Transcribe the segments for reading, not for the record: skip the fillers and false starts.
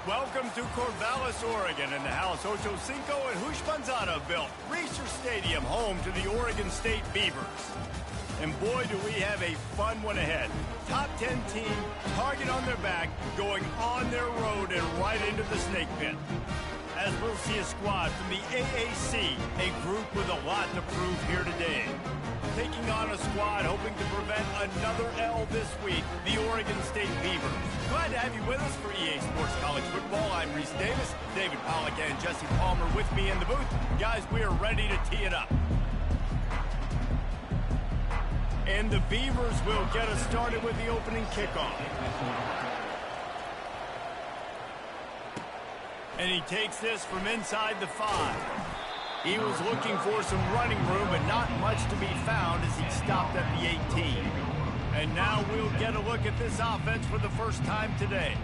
Welcome to Corvallis, Oregon, in the house Ocho Cinco and Hoosh Manzana built. Reser Stadium, home to the Oregon State Beavers. And boy, do we have a fun one ahead. Top 10 team, target on their back, going on their road and right into the snake pit. As we'll see a squad from the AAC, a group with a lot to prove here today. Taking on a squad hoping to prevent another L this week, the Oregon State Beavers. Glad to have you with us for EA Sports College Football. I'm Reese Davis, David Pollack and Jesse Palmer with me in the booth. Guys, we are ready to tee it up. And the Beavers will get us started with the opening kickoff. And he takes this from inside the 5. He was looking for some running room, but not much to be found as he stopped at the 18. And now we'll get a look at this offense for the first time today.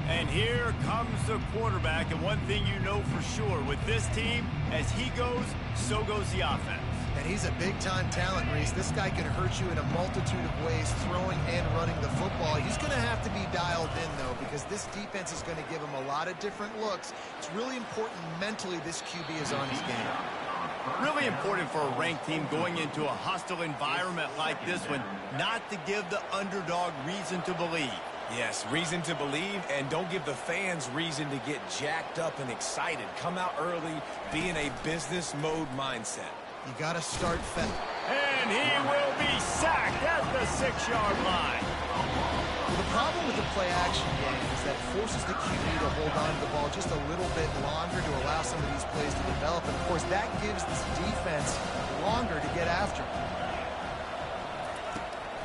And here comes the quarterback, and one thing you know for sure, with this team, as he goes, so goes the offense. And he's a big-time talent, Reese. This guy can hurt you in a multitude of ways, throwing and running the football. He's going to have to be dialed in, though, because this defense is going to give him a lot of different looks. It's really important mentally this QB is on his game. Really important for a ranked team going into a hostile environment like this one, not to give the underdog reason to believe. Yes, reason to believe, and don't give the fans reason to get jacked up and excited. Come out early, be in a business mode mindset. You got to start fast. And he will be sacked at the 6-yard line. Well, the problem with the play-action game is that it forces the QB to hold on to the ball just a little bit longer to allow some of these plays to develop. And, of course, that gives this defense longer to get after.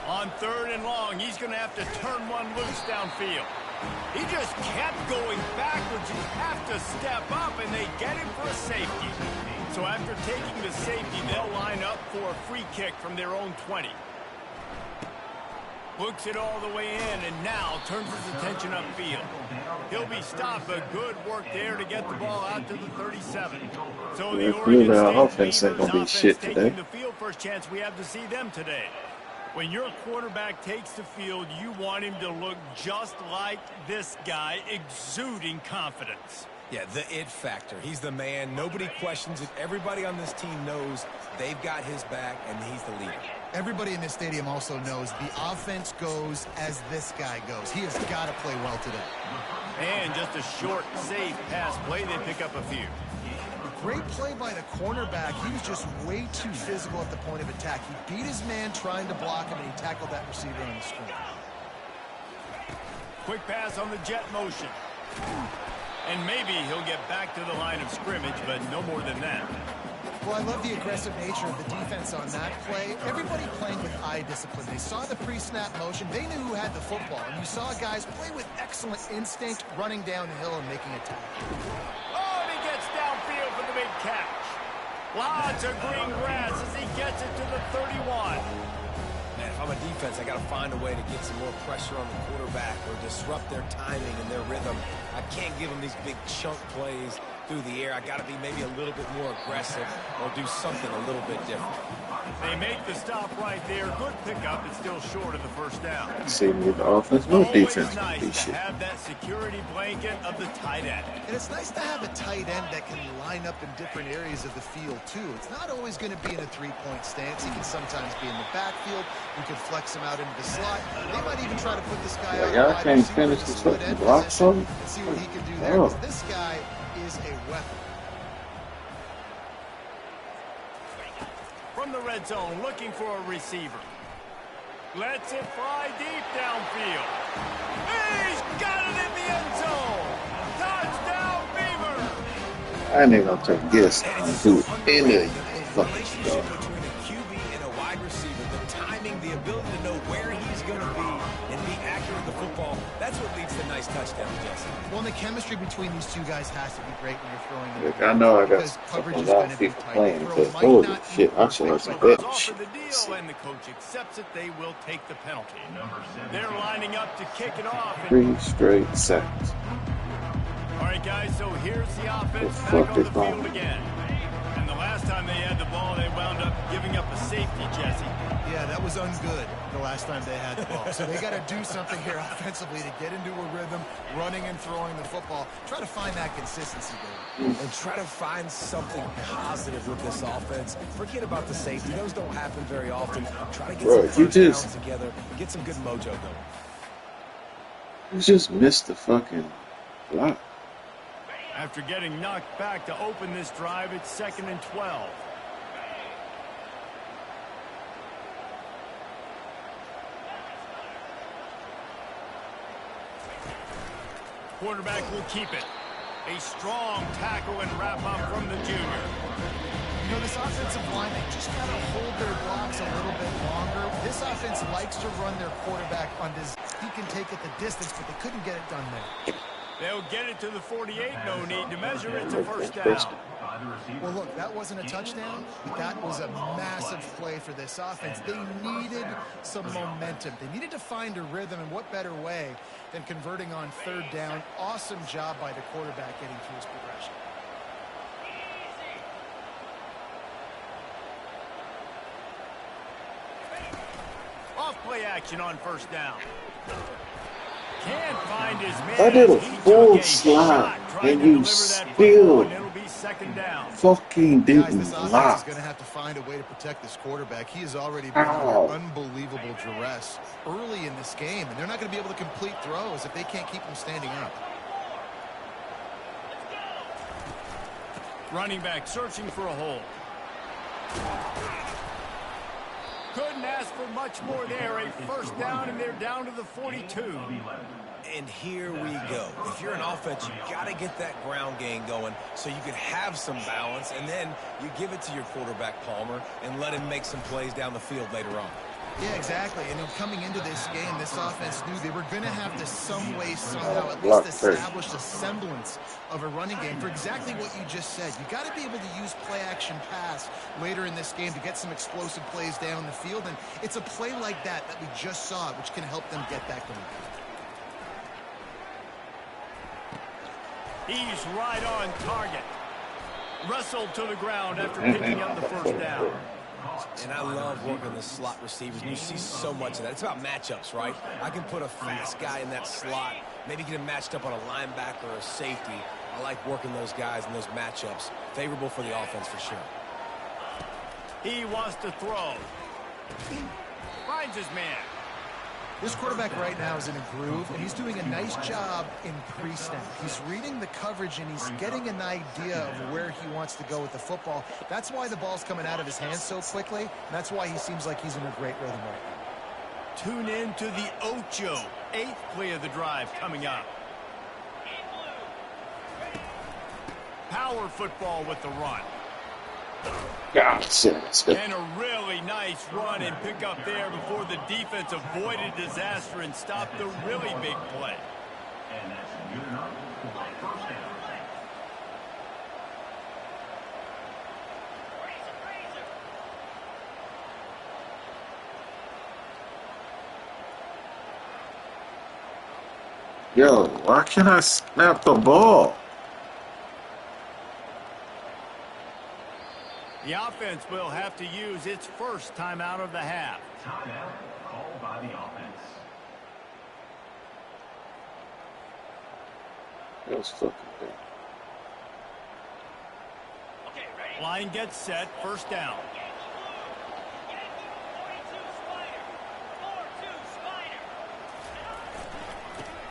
On 3rd and long, he's going to have to turn one loose downfield. He just kept going backwards. You have to step up, and they get him for a safety. So after taking the safety, they'll line up for a free kick from their own 20. Looks it all the way in, and now turns his attention upfield. He'll be stopped, but good work there to get the ball out to the 37. So the Oregon offense ain't gonna be shit today. The field, first chance we have to see them today. When your quarterback takes the field, you want him to look just like this guy, exuding confidence. Yeah, the it factor. He's the man. Nobody questions it. Everybody on this team knows they've got his back, and he's the leader. Everybody in this stadium also knows the offense goes as this guy goes. He has got to play well today. And just a short, safe pass play. They pick up a few. Great play by the cornerback. He was just way too physical at the point of attack. He beat his man trying to block him, and he tackled that receiver on the screen. Quick pass on the jet motion. And maybe he'll get back to the line of scrimmage, but no more than that. Well, I love the aggressive nature of the defense on that play. Everybody playing with eye discipline. They saw the pre-snap motion. They knew who had the football. And you saw guys play with excellent instinct, running downhill and making a tackle. Oh, and he gets downfield for the big catch. Lots of green grass as he gets it to the 31. Man, if I'm a defense, I got to find a way to get some more pressure on the quarterback or disrupt their timing and their rhythm. I can't give them these big chunk plays through the air. I got to be maybe a little bit more aggressive or do something a little bit different. They make the stop right there. Good pickup. It's still short of the first down. Same with the offense, no defense. Nice to have that security blanket of the tight end. And it's nice to have a tight end that can line up in different areas of the field, too. It's not always going to be in a three-point stance. He can sometimes be in the backfield. You could flex him out into the slot. They might even try to put this guy out. Y'all can't finish this fucking block something? And see what he can do there, because this guy is a weapon. From the red zone, looking for a receiver. Lets it fly deep downfield. He's got it in the end zone. Touchdown, Beaver. I ain't even gonna take a guess and do any of you fucking stuff. Between a QB and a wide receiver, the timing, the ability to know where he's going to be and be accurate with the football, that's what leads to nice touchdowns, Jesse. Well, the chemistry between these two guys has to be great when you're throwing them. Look, I know I got a lot of people playing because holy shit, I should have some bet shit. And the coach accepts it. They will take the penalty. They're lining up to kick it off. 3 straight sacks. All right, guys, so here's the offense back fuck on the is wrong? field again. And the last time they had the ball, they wound up giving up a safety, Jesse. Yeah, that was was ungood the last time they had the ball. So they got to do something here offensively to get into a rhythm, running and throwing the football. Try to find that consistency there. And try to find something positive with this offense. Forget about the safety. Those don't happen very often. Try to get some first downs together, get some good mojo going. You just missed the fucking block. After getting knocked back to open this drive, it's 2nd and 12. Quarterback will keep it. A strong tackle and wrap-up from the junior. You know, this offensive line, they just got to hold their blocks a little bit longer. This offense likes to run their quarterback on this. He can take it the distance, but they couldn't get it done there. They'll get it to the 48. No need to measure it to first down. Well, look, that wasn't a touchdown, but that was a massive play for this offense. They needed some momentum. They needed to find a rhythm, and what better way than converting on 3rd down. Awesome job by the quarterback getting through his progression. Off play action on first down. Can't find his man. I did a full slide, and you still fucking didn't block. Is going to have to find a way to protect this quarterback. He has already been under unbelievable duress early in this game, and they're not going to be able to complete throws if they can't keep him standing up. Running back searching for a hole. Couldn't ask for much more there. A first down, and they're down to the 42. And here we go. If you're an offense, you got to get that ground game going so you can have some balance, and then you give it to your quarterback, Palmer, and let him make some plays down the field later on. Yeah, exactly. And coming into this game, this offense knew they were going to have to some way, somehow, at least establish a semblance of a running game for exactly what you just said. You got to be able to use play-action pass later in this game to get some explosive plays down the field. And it's a play like that we just saw, which can help them get that going. He's right on target. Wrestled to the ground after picking up the first down. And I love working the slot receivers. You see so much of that. It's about matchups, right? I can put a fast guy in that slot, maybe get him matched up on a linebacker or a safety. I like working those guys in those matchups. Favorable for the offense for sure. He wants to throw. Finds his man. This quarterback right now is in a groove, and he's doing a nice job in pre-snap. He's reading the coverage, and he's getting an idea of where he wants to go with the football. That's why the ball's coming out of his hands so quickly, and that's why he seems like he's in a great rhythm right now. Tune in to the Ocho. 8th play of the drive coming up. Power football with the run. God, serious. And a really nice run and pick up there before the defense avoided disaster and stopped the really big play. And that's good enough for first down. Yo, why can't I snap the ball? The offense will have to use its first timeout of the half. Timeout called by the offense. That was fucking bad. Line gets set, first down.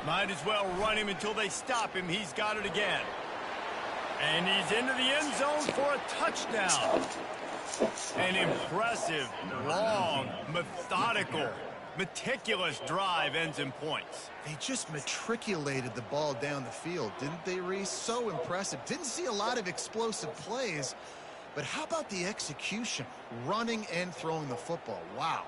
Might as well run him until they stop him. He's got it again. And he's into the end zone for a touchdown. An impressive, long, methodical, meticulous drive ends in points. They just matriculated the ball down the field, didn't they, Reese? So impressive. Didn't see a lot of explosive plays, but how about the execution? Running and throwing the football. Wow.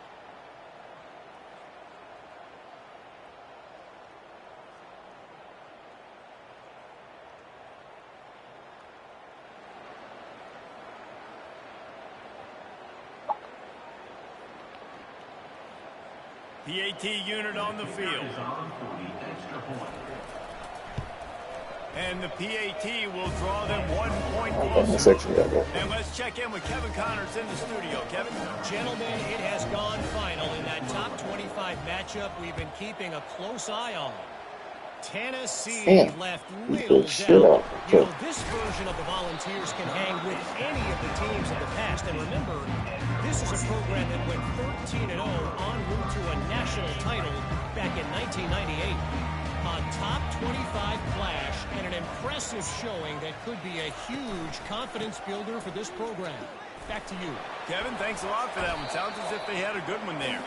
PAT unit on the field. And the PAT will draw them 1 point closer. And let's check in with Kevin Connors in the studio. Kevin? Gentlemen, it has gone final. 5 matchup we've been keeping a close eye on. Tennessee left little doubt. You know, this version of the Volunteers can hang with any of the teams of the past. And remember, this is a program that went 13-0 en route to a national title back in 1998. A top 25 flash and an impressive showing that could be a huge confidence builder for this program. Back to you. Kevin, thanks a lot for that one. Sounds as if they had a good one there.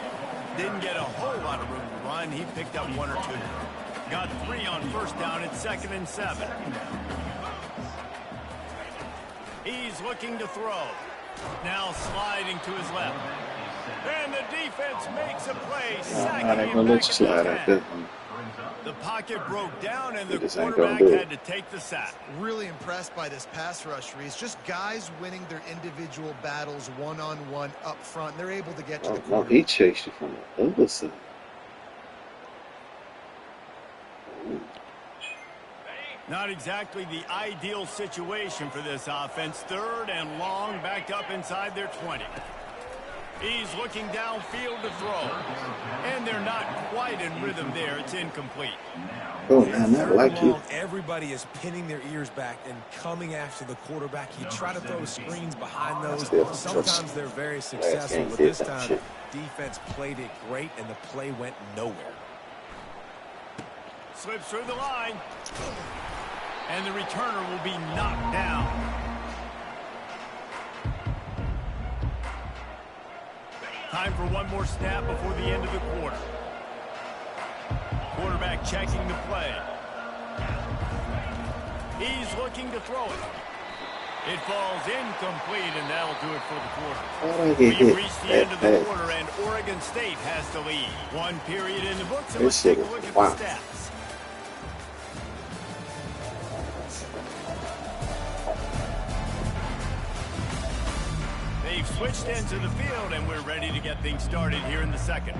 Didn't get a whole lot of room to run. He picked up 1 or 2. Got 3 on first down at 2nd and 7. He's looking to throw. Now sliding to his left. And the defense makes a play. Sacking him back at the 10. The pocket broke down, and the quarterback had to take the sack. Really impressed by this pass rush, Reese. Just guys winning their individual battles one-on-one up front. They're able to get to the quarterback. No, he chased you from the other side. Not exactly the ideal situation for this offense. 3rd and long, backed up inside their 20. He's looking downfield to throw. And they're not quite in rhythm there. It's incomplete. Oh, man, I like you. Everybody is pinning their ears back and coming after the quarterback. You try to throw screens behind those. Sometimes they're very successful, but this time, defense played it great, and the play went nowhere. Slips through the line. And the returner will be knocked down. Time for one more snap before the end of the quarter. Quarterback checking the play. He's looking to throw it. It falls incomplete, and that'll do it for the quarter. We've reached the end of the quarter, and Oregon State has the lead. 1 period in the books, and let's take a look at the stats. They've switched ends of the field, and we're ready to get things started here in the second.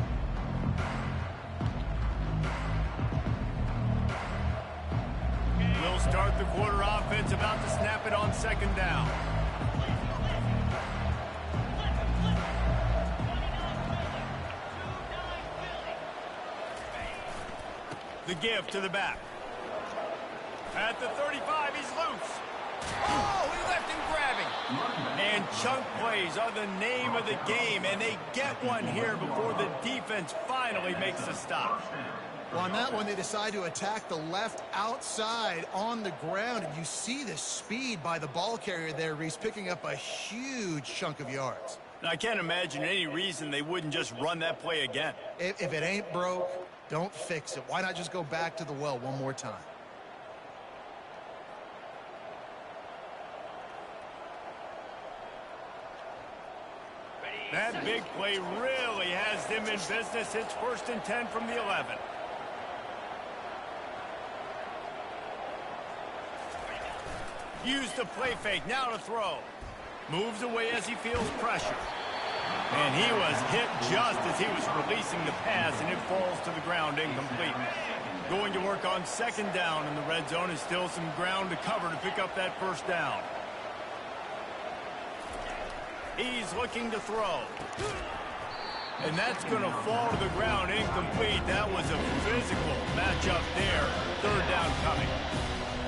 We'll start the quarter offense, about to snap it on 2nd down. The give to the back. At the 35, he's loose. Oh, he left him grabbing. And chunk plays are the name of the game, and they get one here before the defense finally makes a stop. Well, on that one, they decide to attack the left outside on the ground, and you see the speed by the ball carrier there, Reese, picking up a huge chunk of yards. Now, I can't imagine any reason they wouldn't just run that play again. If it ain't broke, don't fix it. Why not just go back to the well one more time? That big play really has them in business. It's 1st and 10 from the 11. Use the play fake. Now to throw. Moves away as he feels pressure. And he was hit just as he was releasing the pass, and it falls to the ground incomplete. Going to work on 2nd down, and the red zone is still some ground to cover to pick up that 1st down. He's looking to throw. And that's going to fall to the ground incomplete. That was a physical matchup there. 3rd down coming.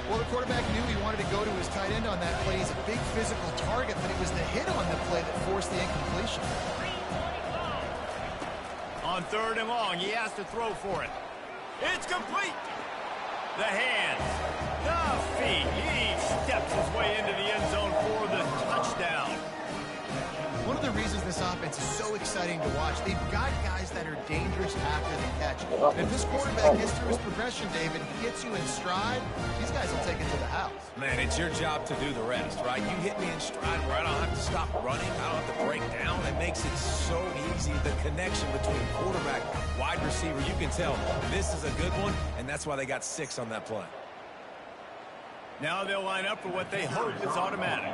Well, the quarterback knew he wanted to go to his tight end on that play. He's a big physical target, but it was the hit on the play that forced the incompletion. On 3rd and long, he has to throw for it. It's complete. The hands, the feet. He steps his way into the end zone for the touchdown. One of the reasons this offense is so exciting to watch, they've got guys that are dangerous after the catch. And if this quarterback gets through his progression, David, he gets you in stride, these guys will take it to the house. Man, it's your job to do the rest, right? You hit me in stride where I don't have to stop running, I don't have to break down. It makes it so easy. The connection between quarterback, wide receiver, you can tell this is a good one, and that's why they got 6 on that play. Now they'll line up for what they hope is automatic.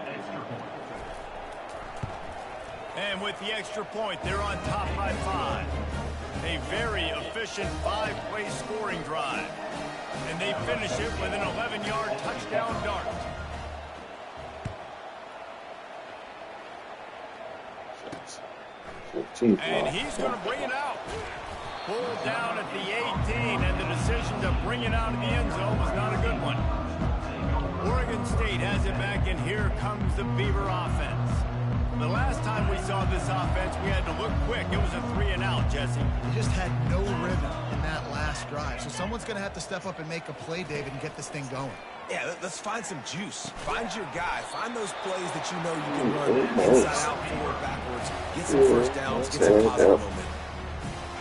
And with the extra point, they're on top by 5. A very efficient 5-play scoring drive. And they finish it with an 11-yard touchdown dart. And he's going to bring it out. Pulled down at the 18, and the decision to bring it out of the end zone was not a good one. Oregon State has it back, and here comes the Beaver offense. The last time we saw this offense, we had to look quick. It was a 3-and-out, Jesse. They just had no rhythm in that last drive. So someone's going to have to step up and make a play, David, and get this thing going. Yeah, let's find some juice. Find your guy. Find those plays that you know you can run inside out, forward, backwards. Get some first downs. Get some positive momentum.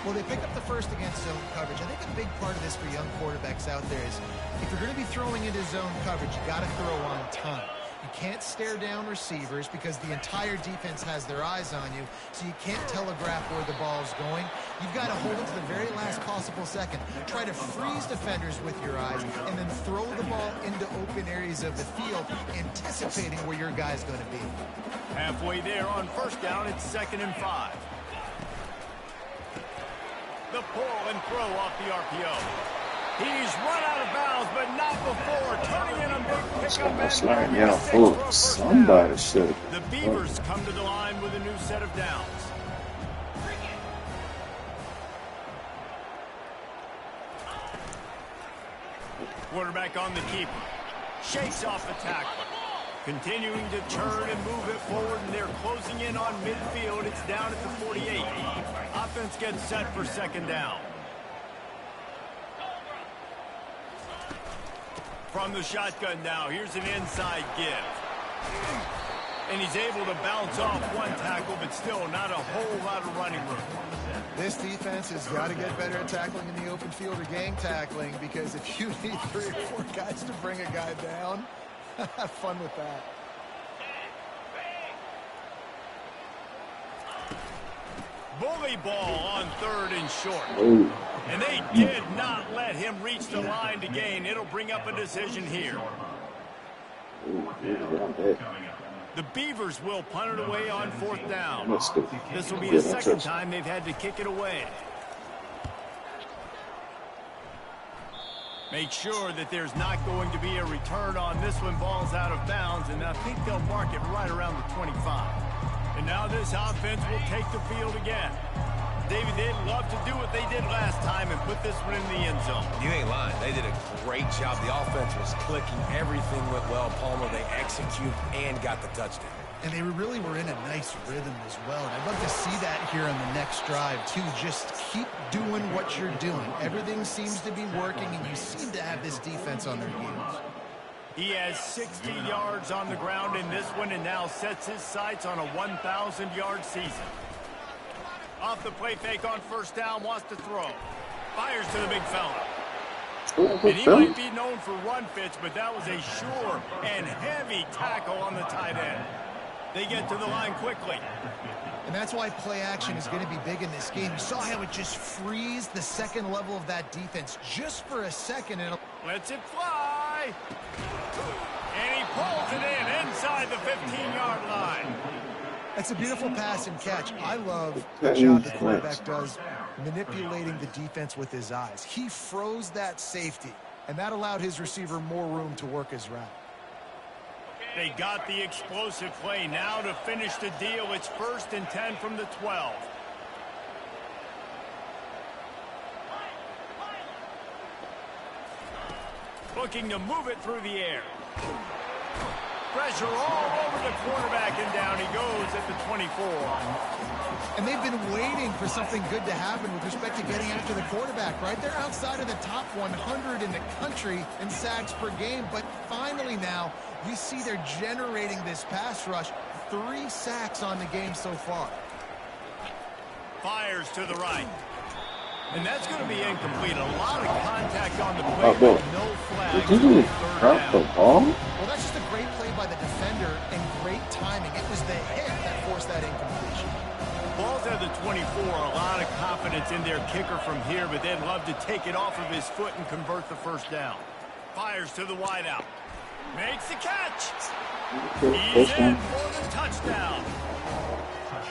Well, they picked up the first against zone coverage. I think a big part of this for young quarterbacks out there is if you're going to be throwing into zone coverage, you got to throw on time. You can't stare down receivers because the entire defense has their eyes on you, so you can't telegraph where the ball's going. You've got to hold it to the very last possible second. Try to freeze defenders with your eyes, and then throw the ball into open areas of the field, anticipating where your guy's going to be. Halfway there on first down, it's 2nd and 5. The pull and throw off the RPO. He's run out of bounds, but not before turning in a big pickup. Yeah, fool. Somebody should. The Beavers come to the line with a new set of downs. Quarterback on the keeper. Shakes off the tackler. Continuing to turn and move it forward, and they're closing in on midfield. It's down at the 48. Offense gets set for 2nd down. From the shotgun now, here's an inside give. And he's able to bounce off one tackle, but still not a whole lot of running room. This defense has got to get better at tackling in the open field or gang tackling, because if you need 3 or 4 guys to bring a guy down, have fun with that. Bully ball on 3rd and short. And they did not let him reach the line to gain. It'll bring up a decision here. The Beavers will punt it away on 4th down. This will be the 2nd time they've had to kick it away. Make sure that there's not going to be a return on this one. Ball's out of bounds, and I think they'll mark it right around the 25. And now this offense will take the field again. David, they'd love to do what they did last time and put this one in the end zone. You ain't lying. They did a great job. The offense was clicking. Everything went well. Palmer, they executed and got the touchdown. And they really were in a nice rhythm as well. And I'd love to see that here on the next drive, too. Just keep doing what you're doing. Everything seems to be working, and you seem to have this defense on their heels. He has 60 yards on the ground in this one, and now sets his sights on a 1,000-yard season. Off the play fake on first down, wants to throw. Fires to the big fella. And he might be known for run fits, but that was a sure and heavy tackle on the tight end. They get to the line quickly. And that's why play action is going to be big in this game. You saw how it just frees the second level of that defense just for a second. And lets it fly. And he pulls it in inside the 15-yard line. That's a beautiful pass and catch. I love the job the quarterback does manipulating the defense with his eyes. He froze that safety, and that allowed his receiver more room to work his route. They got the explosive play now to finish the deal. It's 1st and 10 from the 12. Looking to move it through the air. Pressure all over the quarterback, and down he goes at the 24. And they've been waiting for something good to happen with respect to getting after the quarterback, right? They're outside of the top 100 in the country in sacks per game, but finally now you see they're generating this pass rush. 3 sacks on the game so far. Fires to the right. And that's going to be incomplete. A lot of contact on the play, but no flag. Did you drop the ball? Well, that's just a great play by the defender and great timing. It was the hit that forced that incompletion. Ball's at the 24. A lot of confidence in their kicker from here, but they'd love to take it off of his foot and convert the first down. Fires to the wideout. Makes the catch. He's in for the touchdown.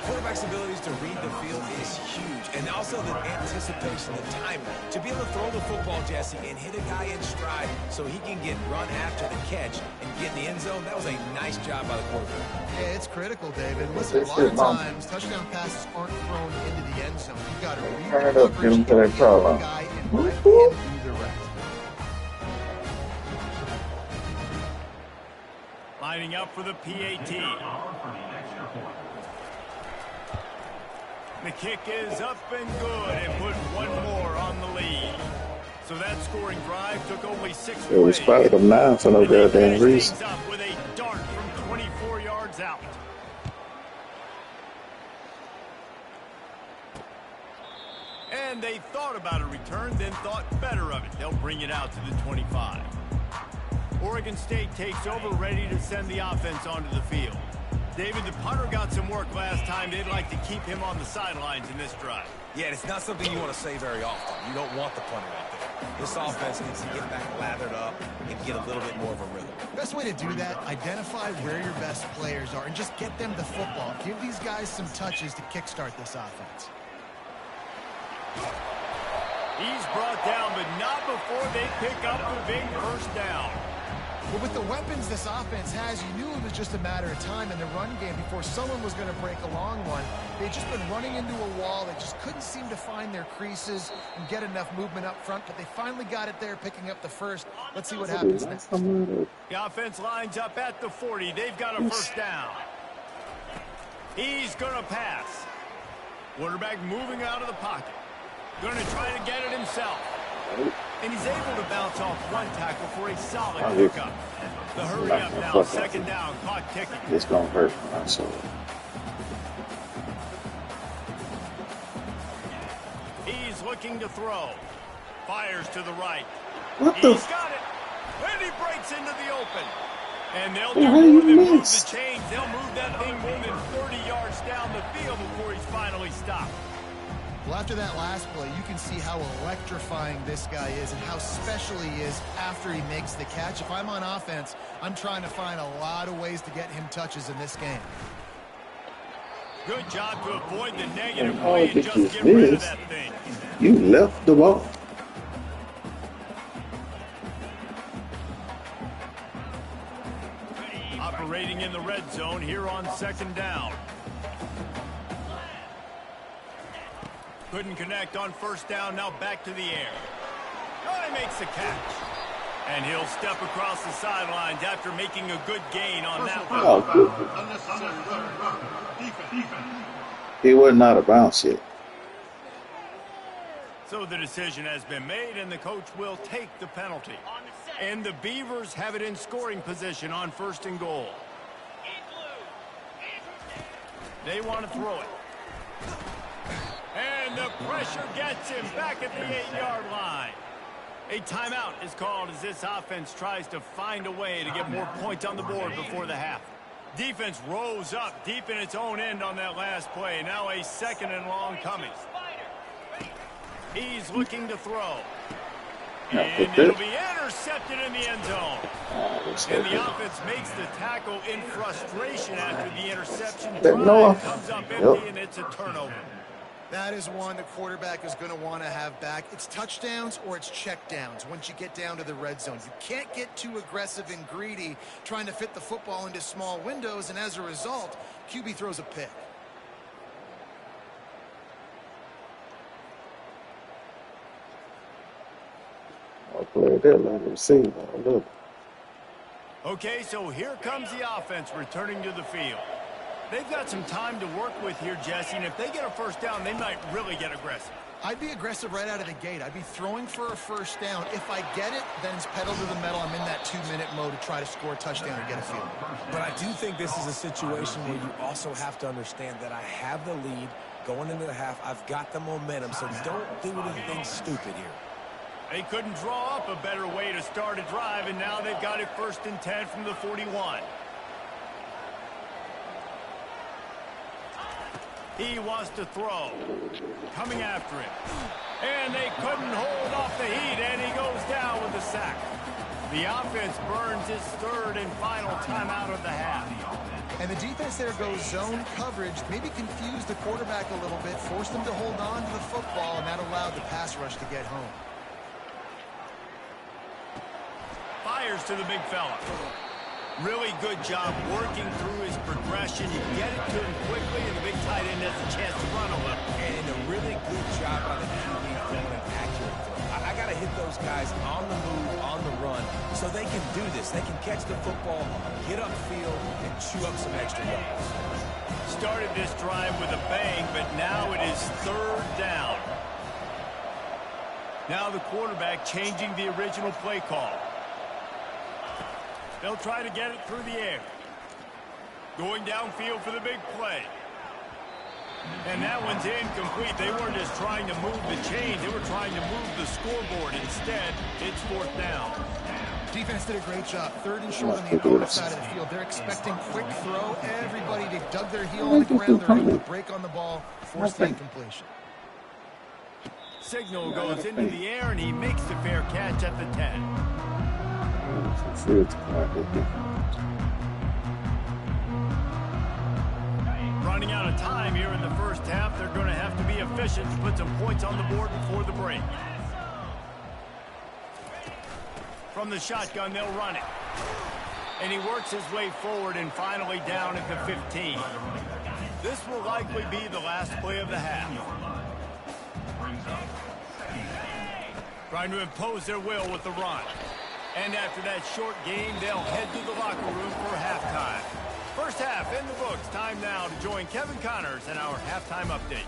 Quarterback's abilities to read the field is huge, and also also the anticipation, the timing. To be able to throw the football, Jesse, and hit a guy in stride so he can get run after the catch and get in the end zone, that was a nice job by the quarterback. Yeah, it's critical, David. Listen, a lot of times, touchdown passes aren't thrown into the end zone. You've got to read the coverage, and get the guy and let him do the rest. Lining up for the PAT. The kick is up and good and put one more on the lead. So that scoring drive took only 6 plays. It was probably them 9 for no goddamn reason. Up with a dart from 24 yards out. And they thought about a return, then thought better of it. They'll bring it out to the 25. Oregon State takes over, ready to send the offense onto the field. David, the punter got some work last time. They'd like to keep him on the sidelines in this drive. Yeah, it's not something you want to say very often. You don't want the punter out there. This offense needs to get back lathered up and get a little bit more of a rhythm. Best way to do that, identify where your best players are and just get them the football. Give these guys some touches to kickstart this offense. He's brought down, but not before they pick up the big first down. But with the weapons this offense has, you knew it was just a matter of time in the run game before someone was going to break a long one. They'd just been running into a wall. They just couldn't seem to find their creases and get enough movement up front, but they finally got it there, picking up the first. Let's see what happens next. The offense lines up at the 40. They've got a first down. He's going to pass. Quarterback moving out of the pocket. Going to try to get it himself. And he's able to bounce off one tackle for a solid pickup. The hurry up now, second down, clock ticking. It's going to hurt my soul. He's looking to throw. Fires to the right. What the? He's got it. And he breaks into the open. And they'll do more than move the chains. They'll move that thing more than 30 yards down the field before he's finally stopped. Well, after that last play, you can see how electrifying this guy is and how special he is after he makes the catch. If I'm on offense, I'm trying to find a lot of ways to get him touches in this game. Good job to avoid the negative play and just get rid of that thing. You left the ball. Operating in the red zone here on second down. Couldn't connect on first down, now back to the air. Oh, he makes the catch. And he'll step across the sidelines after making a good gain on that one. He wasn't out of bounds yet. So the decision has been made, and the coach will take the penalty. And the Beavers have it in scoring position on first and goal. They want to throw it. And the pressure gets him back at the 8-yard line. A timeout is called as this offense tries to find a way to get more points on the board before the half. Defense rose up deep in its own end on that last play. Now a second and long coming. He's looking to throw. And it'll be intercepted in the end zone. And the offense makes the tackle in frustration after the interception. Drive comes up empty, and it's a turnover. That is one the quarterback is going to want to have back. It's touchdowns or it's checkdowns once you get down to the red zone. You can't get too aggressive and greedy trying to fit the football into small windows, and as a result, QB throws a pick. I'll play that like a receiver. Look. Okay, so here comes the offense returning to the field. They've got some time to work with here, Jesse, and if they get a first down, they might really get aggressive. I'd be aggressive right out of the gate. I'd be throwing for a first down. If I get it, then it's pedal to the metal. I'm in that 2-minute mode to try to score a touchdown or get a field. But I do think this is a situation where you also have to understand that I have the lead going into the half. I've got the momentum, so don't do anything stupid here. They couldn't draw up a better way to start a drive, and now they've got it 1st and 10 from the 41. He wants to throw. Coming after him. And they couldn't hold off the heat, and he goes down with the sack. The offense burns his 3rd and final timeout of the half. And the defense there goes zone coverage, maybe confuse the quarterback a little bit, force them to hold on to the football, pass rush to get home. Fires to the big fella. Really good job working through his progression. You get it to him quickly, and the big tight end has a chance to run a little. And a really good job by the QB throwing an accurate throw. I got to hit those guys on the move, on the run, so they can do this. They can catch the football, get upfield, and chew up some extra yards. Started this drive with a bang, but now it is third down. Now the quarterback changing the original play call. They'll try to get it through the air. Going downfield for the big play. And that one's incomplete. They weren't just trying to move the chains. They were trying to move the scoreboard. Instead, it's fourth down. Defense did a great job. Third and short on the opponent's side of the field. They're expecting quick throw. Everybody, they dug their heel on the ground. They're able to break on the ball, force the incompletion. Signal goes into the air, and he makes the fair catch at the 10. Running out of time here in the first half. They're going to have to be efficient to put some points on the board before the break. From the shotgun, they'll run it. And he works his way forward and finally down at the 15. This will likely be the last play of the half. Trying to impose their will with the run. And after that short game, they'll head to the locker room for halftime. First half in the books. Time now to join Kevin Connors in our halftime update.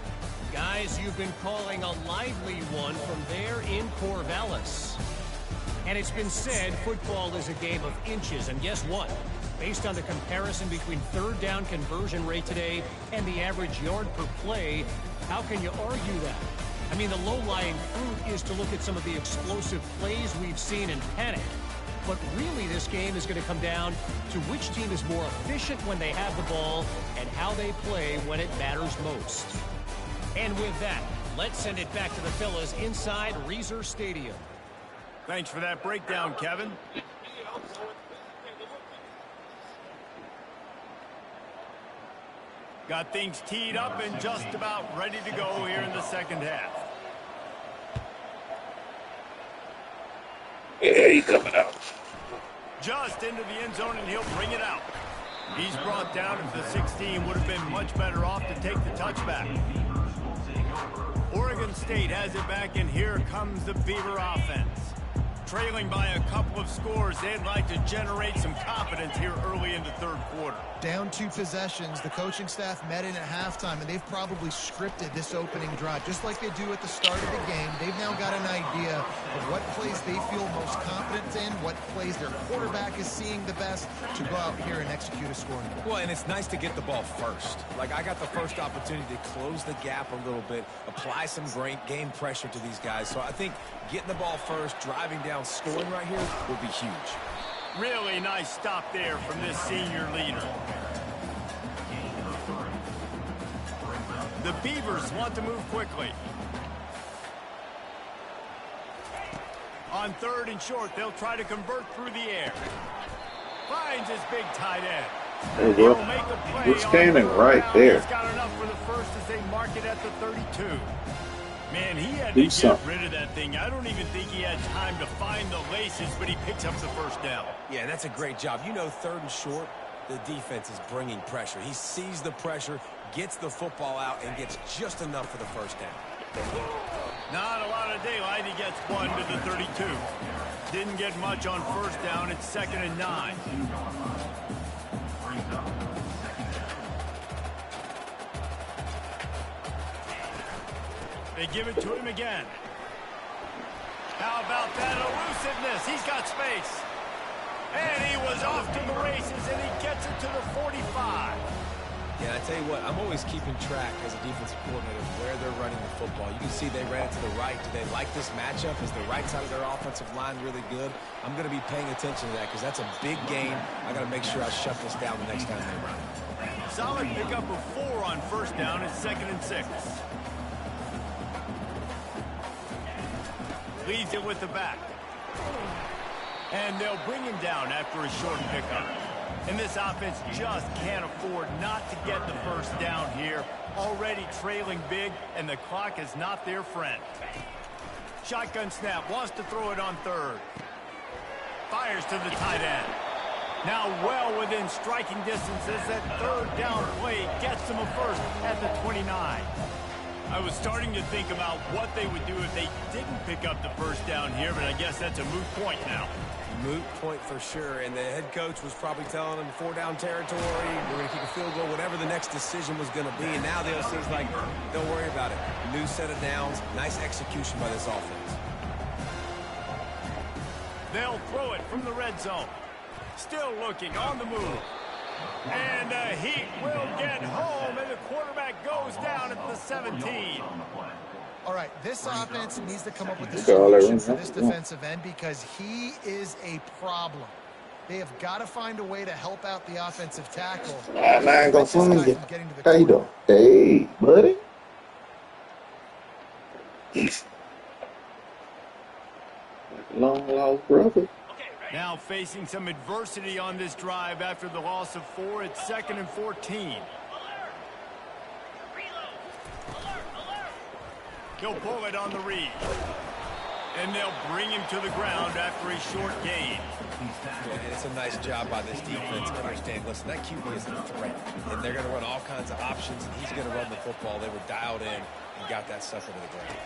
Guys, you've been calling a lively one from there in Corvallis. And it's been said football is a game of inches. And guess what? Based on the comparison between third down conversion rate today and the average yard per play, how can you argue that? I mean, the low-lying fruit is to look at some of the explosive plays we've seen and panic. But really, this game is going to come down to which team is more efficient when they have the ball and how they play when it matters most. And with that, let's send it back to the fellas inside Reser Stadium. Thanks for that breakdown, Kevin. Got things teed up and just about ready to go here in the second half. Yeah, he's coming out. Just into the end zone, and he'll bring it out. He's brought down at the 16. Would have been much better off to take the touchback. Oregon State has it back, and here comes the Beaver offense. Trailing by a couple of scores, they'd like to generate some confidence here early in the third quarter. Down 2 possessions, the coaching staff met in at halftime, and they've probably scripted this opening drive. Just like they do at the start of the game, they've now got an idea of what plays they feel most confident in, what plays their quarterback is seeing the best to go out here and execute a scoring goal. Well, and it's nice to get the ball first. Like, I got the first opportunity to close the gap a little bit, apply some great game pressure to these guys. So I think getting the ball first, driving down, scoring right here will be huge. Really nice stop there from this senior leader. The Beavers want to move quickly. On third and short, they'll try to convert through the air. Finds his big tight end. There you go. We're standing right there. He's got enough for the first as they mark it at the 32. Man, he had to get rid of that thing. I don't even think he had time to find the laces, but he picks up the first down. Yeah, that's a great job. You know, third and short, the defense is bringing pressure. He sees the pressure, gets the football out, and gets just enough for the first down. Not a lot of daylight. He gets one to the 32. Didn't get much on first down. It's 2nd and 9. They give it to him again. How about that elusiveness? He's got space. And he was off to the races, and he gets it to the 45. Yeah, I tell you what, I'm always keeping track as a defensive coordinator where they're running the football. You can see they ran it to the right. Do they like this matchup? Is the right side of their offensive line really good? I'm going to be paying attention to that because that's a big game. I got to make sure I shut this down the next time they run. Solid pickup of 4 on first down. It's 2nd and 6. Leads it with the back. And they'll bring him down after a short pickup. And this offense just can't afford not to get the first down here. Already trailing big, and the clock is not their friend. Shotgun snap, wants to throw it on third. Fires to the tight end. Now well within striking distance as that third down play gets them a first at the 29. I was starting to think about what they would do if they didn't pick up the first down here, but I guess that's a moot point now. Moot point for sure, and the head coach was probably telling them 4-down territory, we're going to kick a field goal, whatever the next decision was going to be, and now the OC's like, don't worry about it. New set of downs, nice execution by this offense. They'll throw it from the red zone. Still looking on the move. And he will get home, and the quarterback goes down at the 17. All right, this offense needs to come up with a solution for this defensive end because he is a problem. They have got to find a way to help out the offensive tackle. I'm not going to find you. How you doing? Hey, buddy. Long lost brother. Now facing some adversity on this drive after the loss of 4. It's 2nd and 14. He'll pull it on the read. And they'll bring him to the ground after a short gain. Yeah, it's a nice job by this defense to understand, listen, that QB is a threat. And they're going to run all kinds of options, and he's going to run the football. They were dialed in and got that sucker to the ground.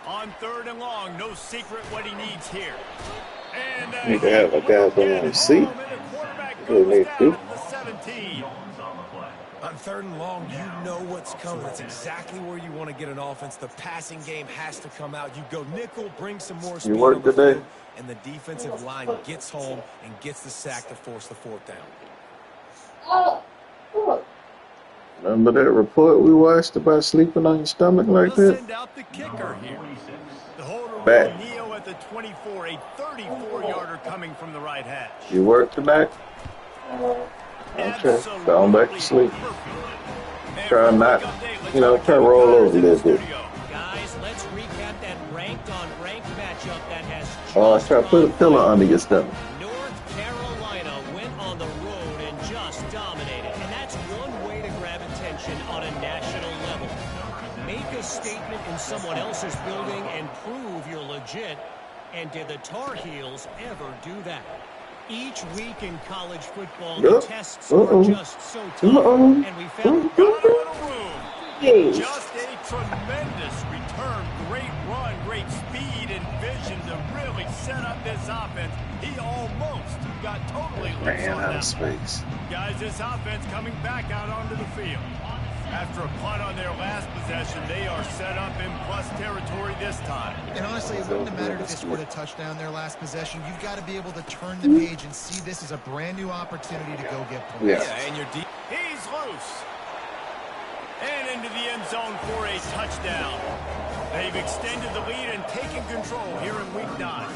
On 3rd and long, no secret what he needs here. And need to have a goddamn seat. On 3rd and long, you know what's coming. That's exactly where you want to get an offense. The passing game has to come out. You go nickel, bring some more speed. You work today? Field, and the defensive line gets home and gets the sack to force the 4th down. Remember that report we watched about sleeping on your stomach like that? Send out the kicker here. The holder back. Neo at the 24, a 34-yarder coming from the right hash. You work tonight? Okay, going back to sleep. Try not, try to roll over a little bit. Guys, let's recap that ranked on ranked matchup that has Try to put a pillow under your stomach. North Carolina went on the road and just dominated, and that's one way to grab attention on a national level. Make a statement in someone else's building and prove you're legit. And did the Tar Heels ever do that? Each week in college football, the tests are just so tough, and we found just a tremendous return, great run, great speed and vision to really set up this offense. He almost got totally loose on that space. Guys, this offense coming back out onto the field. After a punt on their last possession, they are set up in plus territory this time. And honestly, it wouldn't have mattered if they scored a touchdown their last possession. You've got to be able to turn the page and see this as a brand new opportunity to go get points. Yeah, and you're deep. He's loose. And into the end zone for a touchdown. They've extended the lead and taken control here in week 9.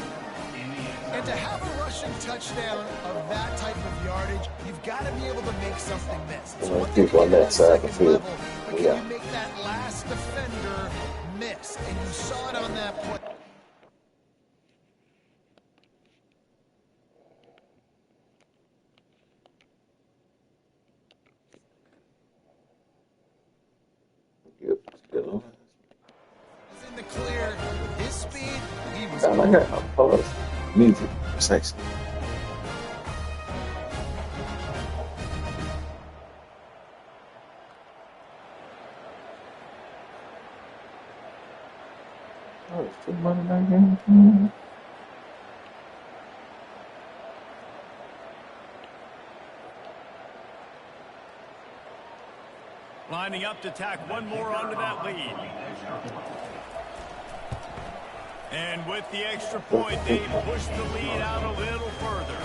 And to have a rushing touchdown of that type of yardage, you've got to be able to make something miss. It's one thing on that side of the field. But can you make that last defender miss? And you saw it on that play. Yep, still on. He's in the clear. His speed, he was. I got pause. Music, precisely. Oh, it's still Monday night game. Lining up to tack one more onto that lead. And with the extra point, they pushed the lead out a little further.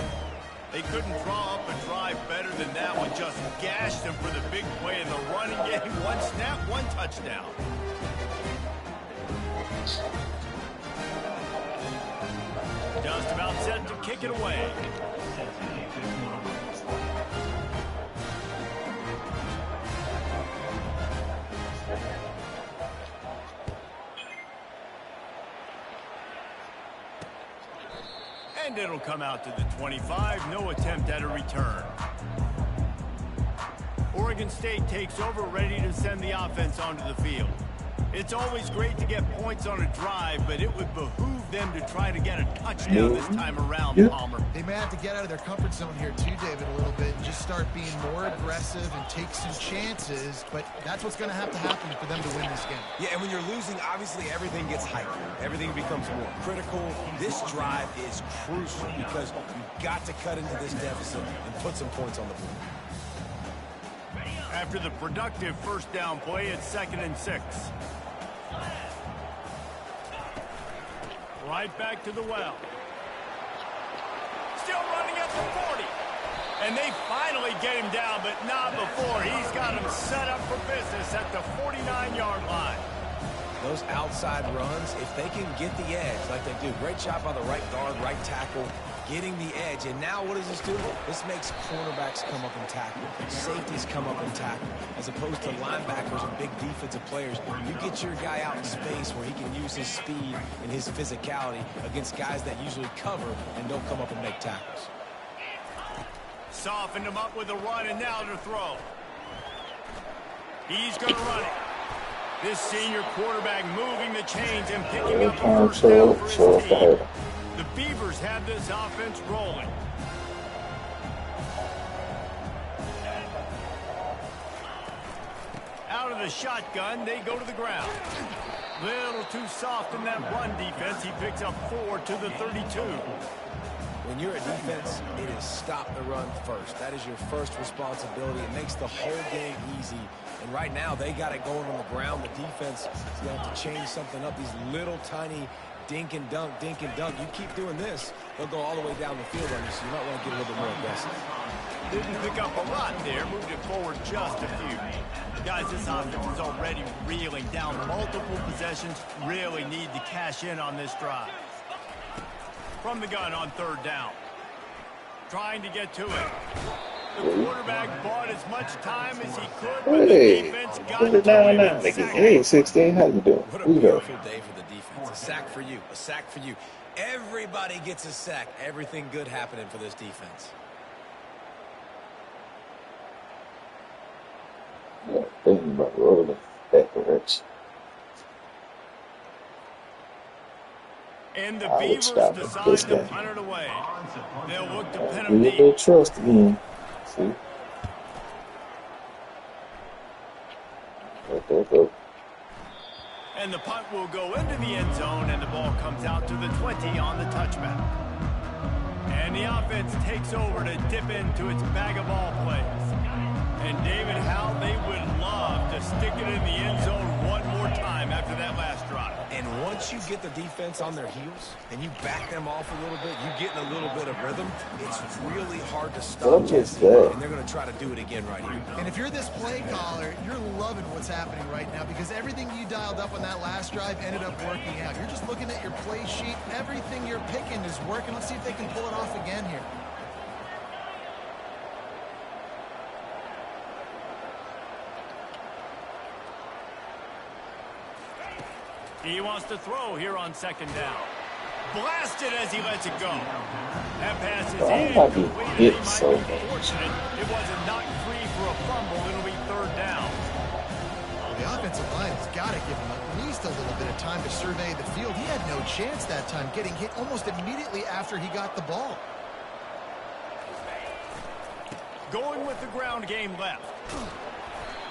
They couldn't draw up a drive better than that one. Just gashed them for the big play in the running game. One snap, one touchdown. Just about set to kick it away. And it'll come out to the 25. No attempt at a return. Oregon State takes over, ready to send the offense onto the field. It's always great to get points on a drive, but it would behoove them to try to get a touchdown this time around, Palmer. They may have to get out of their comfort zone here too, David, a little bit and just start being more aggressive and take some chances, but that's what's going to happen for them to win this game. Yeah, and when you're losing, obviously everything gets hyped. Everything becomes more critical. This drive is crucial because you've got to cut into this deficit and put some points on the board. After the productive first down play, it's 2nd and 6. Right back to the well. Still running at the 40. And they finally get him down, but not before. He's got him set up for business at the 49-yard line. Those outside runs, if they can get the edge like they do, great job by the right guard, right tackle, getting the edge. And now what does this do? This makes cornerbacks come up and tackle. Safeties come up and tackle. As opposed to linebackers and big defensive players, you get your guy out in space where he can use his speed and his physicality against guys that usually cover and don't come up and make tackles. Softened him up with a run, and now to throw. He's going to run it. This senior quarterback moving the chains and picking up the first down for his team. The Beavers have this offense rolling. Out of the shotgun, they go to the ground. Little too soft in that run defense. He picks up 4 to the 32. When you're a defense, it is stop the run first. That is your first responsibility. It makes the whole game easy. And right now, they got it going on the ground. The defense is going to have to change something up. These little tiny dink and dunk, dink and dunk. You keep doing this, they'll go all the way down the field on you, so you might want to get a little bit more aggressive. Didn't pick up a lot there, moved it forward just a few. Guys, this offense is already reeling down multiple possessions. Really need to cash in on this drive. From the gun on 3rd down. Trying to get to it. The quarterback bought as much time as he could, but the defense got to him. Hey, 16, how you doing? What a beautiful day for the defense. A sack for you. A sack for you. Everybody gets a sack. Everything good happening for this defense. Yeah, thinking about rolling that direction. And the Beavers decide to punt it away. They'll look to pin him deep. Little trust again. See? Go. And the punt will go into the end zone, and the ball comes out to the 20 on the touchback. And the offense takes over to dip into its bag of ball plays. And David, how they would love to stick it in the end zone one more time after that last drive. And once you get the defense on their heels and you back them off a little bit, you get in a little bit of rhythm, it's really hard to stop Jesse. And they're going to try to do it again right here. And if you're this play caller, you're loving what's happening right now because everything you dialed up on that last drive ended up working out. You're just looking at your play sheet. Everything you're picking is working. Let's see if they can pull it off again here. He wants to throw here on 2nd down. Blasted as he lets it go. That pass is incomplete. He might be fortunate it wasn't knocked free for a fumble. It'll be 3rd down. The offensive line has got to give him at least a little bit of time to survey the field. He had no chance that time, getting hit almost immediately after he got the ball. Going with the ground game left.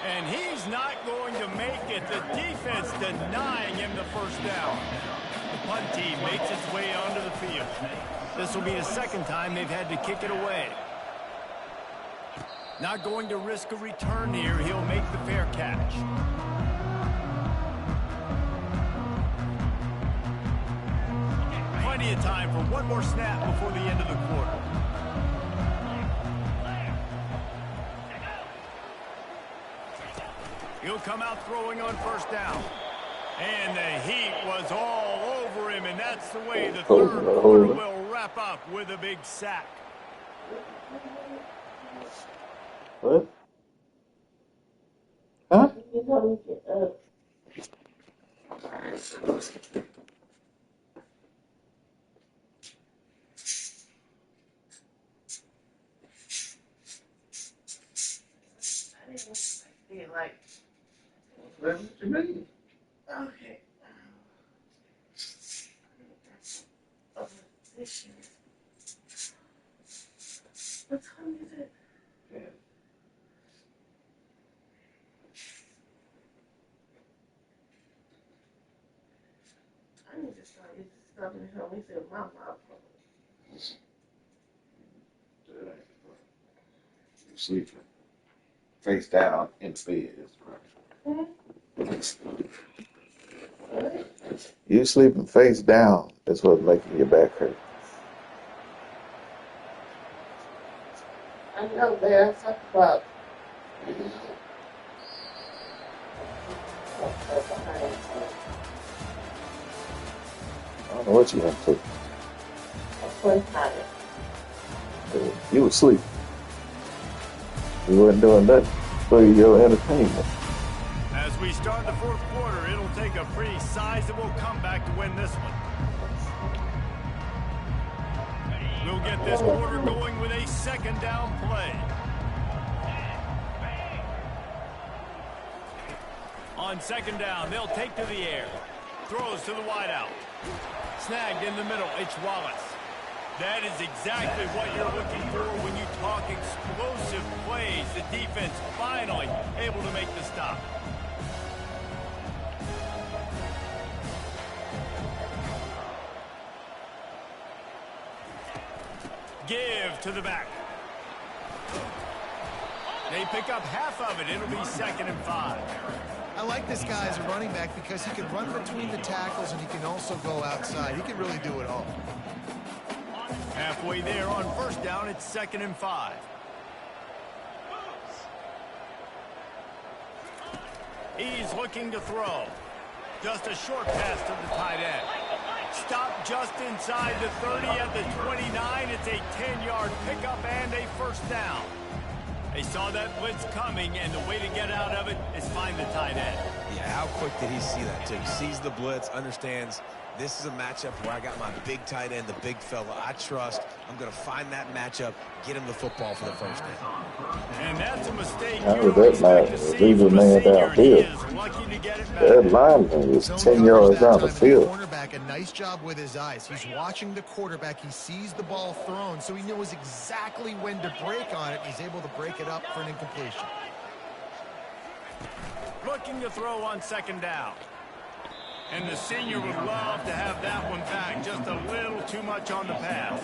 And he's not going to make it. The defense denying him the first down. The punt team makes its way onto the field. This will be the 2nd time they've had to kick it away. Not going to risk a return here. He'll make the fair catch. Plenty of time for one more snap before the end of the quarter. He'll come out throwing on 1st down. And the heat was all over him, and that's the way the 3rd quarter will wrap up with a big sack. What? Huh? Okay. What time is it? Yeah. I need to start using stuff and help me feel my mouth. You're sleeping face down in bed. You sleeping face down. That's what's making your back hurt. I know that. I talk about. I don't know what you went to. I'm tired. You were asleep. You weren't doing nothing for your entertainment. As we start the fourth quarter, it'll take a pretty sizable comeback to win this one. We'll get this quarter going with a second down play. On second down, they'll take to the air. Throws to the wideout. Snagged in the middle, it's Wallace. That is exactly what you're looking for when you talk explosive plays. The defense finally able to make the stop. Give to the back. They pick up half of it. It'll be 2nd and 5. I like this guy as a running back because he can run between the tackles and he can also go outside. He can really do it all. Halfway there on first down, it's 2nd and 5. He's looking to throw. Just a short pass to the tight end. Stop just inside the 30 at the 29. It's a 10-yard pickup and a first down. They saw that blitz coming, and the way to get out of it is find the tight end. Yeah, how quick did he see that, too? He sees the blitz, understands this is a matchup where I got my big tight end, the big fella I trust. I'm going to find that matchup, get him the football for the first down. And that's a mistake How you was don't that expect man? to see Leave the from a man senior, down and he here. is lucky to get it back. That lineman was 10 yards down the field. Cornerback, a nice job with his eyes. He's watching the quarterback. He sees the ball thrown, so he knows exactly when to break on it. He's able to break it up for an incompletion. Looking to throw on second down. And the senior would love to have that one back. Just a little too much on the pass.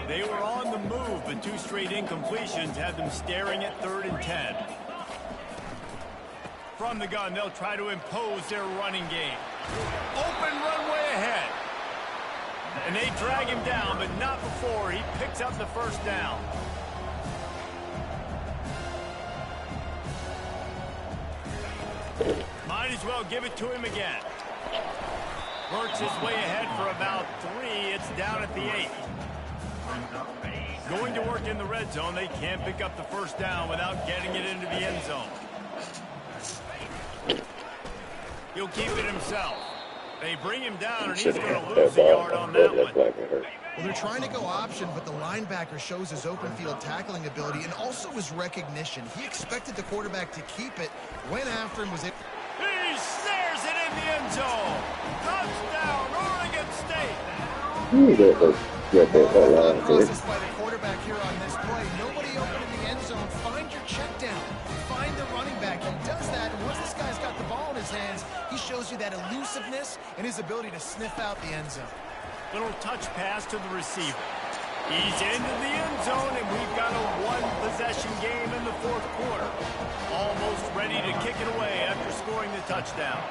They were on the move, but 2 straight incompletions had them staring at 3rd and 10. From the gun, they'll try to impose their running game. Open runway ahead. And they drag him down, but not before he picks up the first down. Might as well give it to him again. Works his way ahead for about 3. It's down at the 8. Going to work in the red zone. They can't pick up the first down without getting it into the end zone. He'll keep it himself. They bring him down, and he's going to lose a yard on that one. Well, they're trying to go option, but the linebacker shows his open field tackling ability and also his recognition. He expected the quarterback to keep it, went after him, was able... He snares it in the end zone. Touchdown, Oregon State. Process by the quarterback here on this play. Nobody open in the end zone. Find your check down. Find the running back. He does that, and once this guy's got the ball in his hands, he shows you that elusiveness and his ability to sniff out the end zone. Little touch pass to the receiver. He's into the end zone, and we've got a one-possession game in the fourth quarter. Almost ready to kick it away after scoring the touchdown.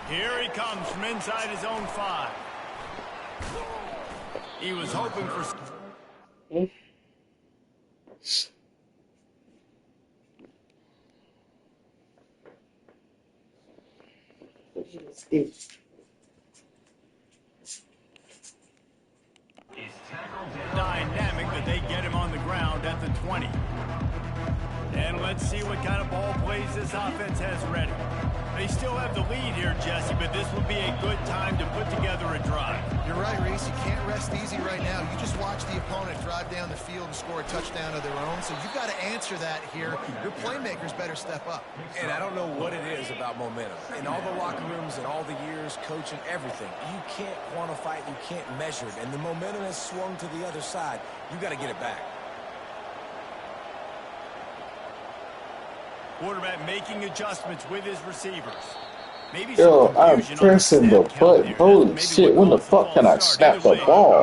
Here he comes from inside his own 5. He was hoping for... Dynamic, but they get him on the ground at the 20. And let's see what kind of ball plays this offense has ready. They still have the lead here, Jesse, but this would be a good time to put together a drive. You're right, Reese. You can't rest easy right now. You just watch the opponent drive down the field and score a touchdown of their own, so you've got to answer that here. Your playmakers better step up. And I don't know what it is about momentum. In all the locker rooms and all the years, coaching, everything, you can't quantify it, you can't measure it. And the momentum has swung to the other side. You got to get it back. Quarterback making adjustments with his receivers. Maybe Yo, I'm pressing the button. Holy shit, when the fuck can I snap the ball?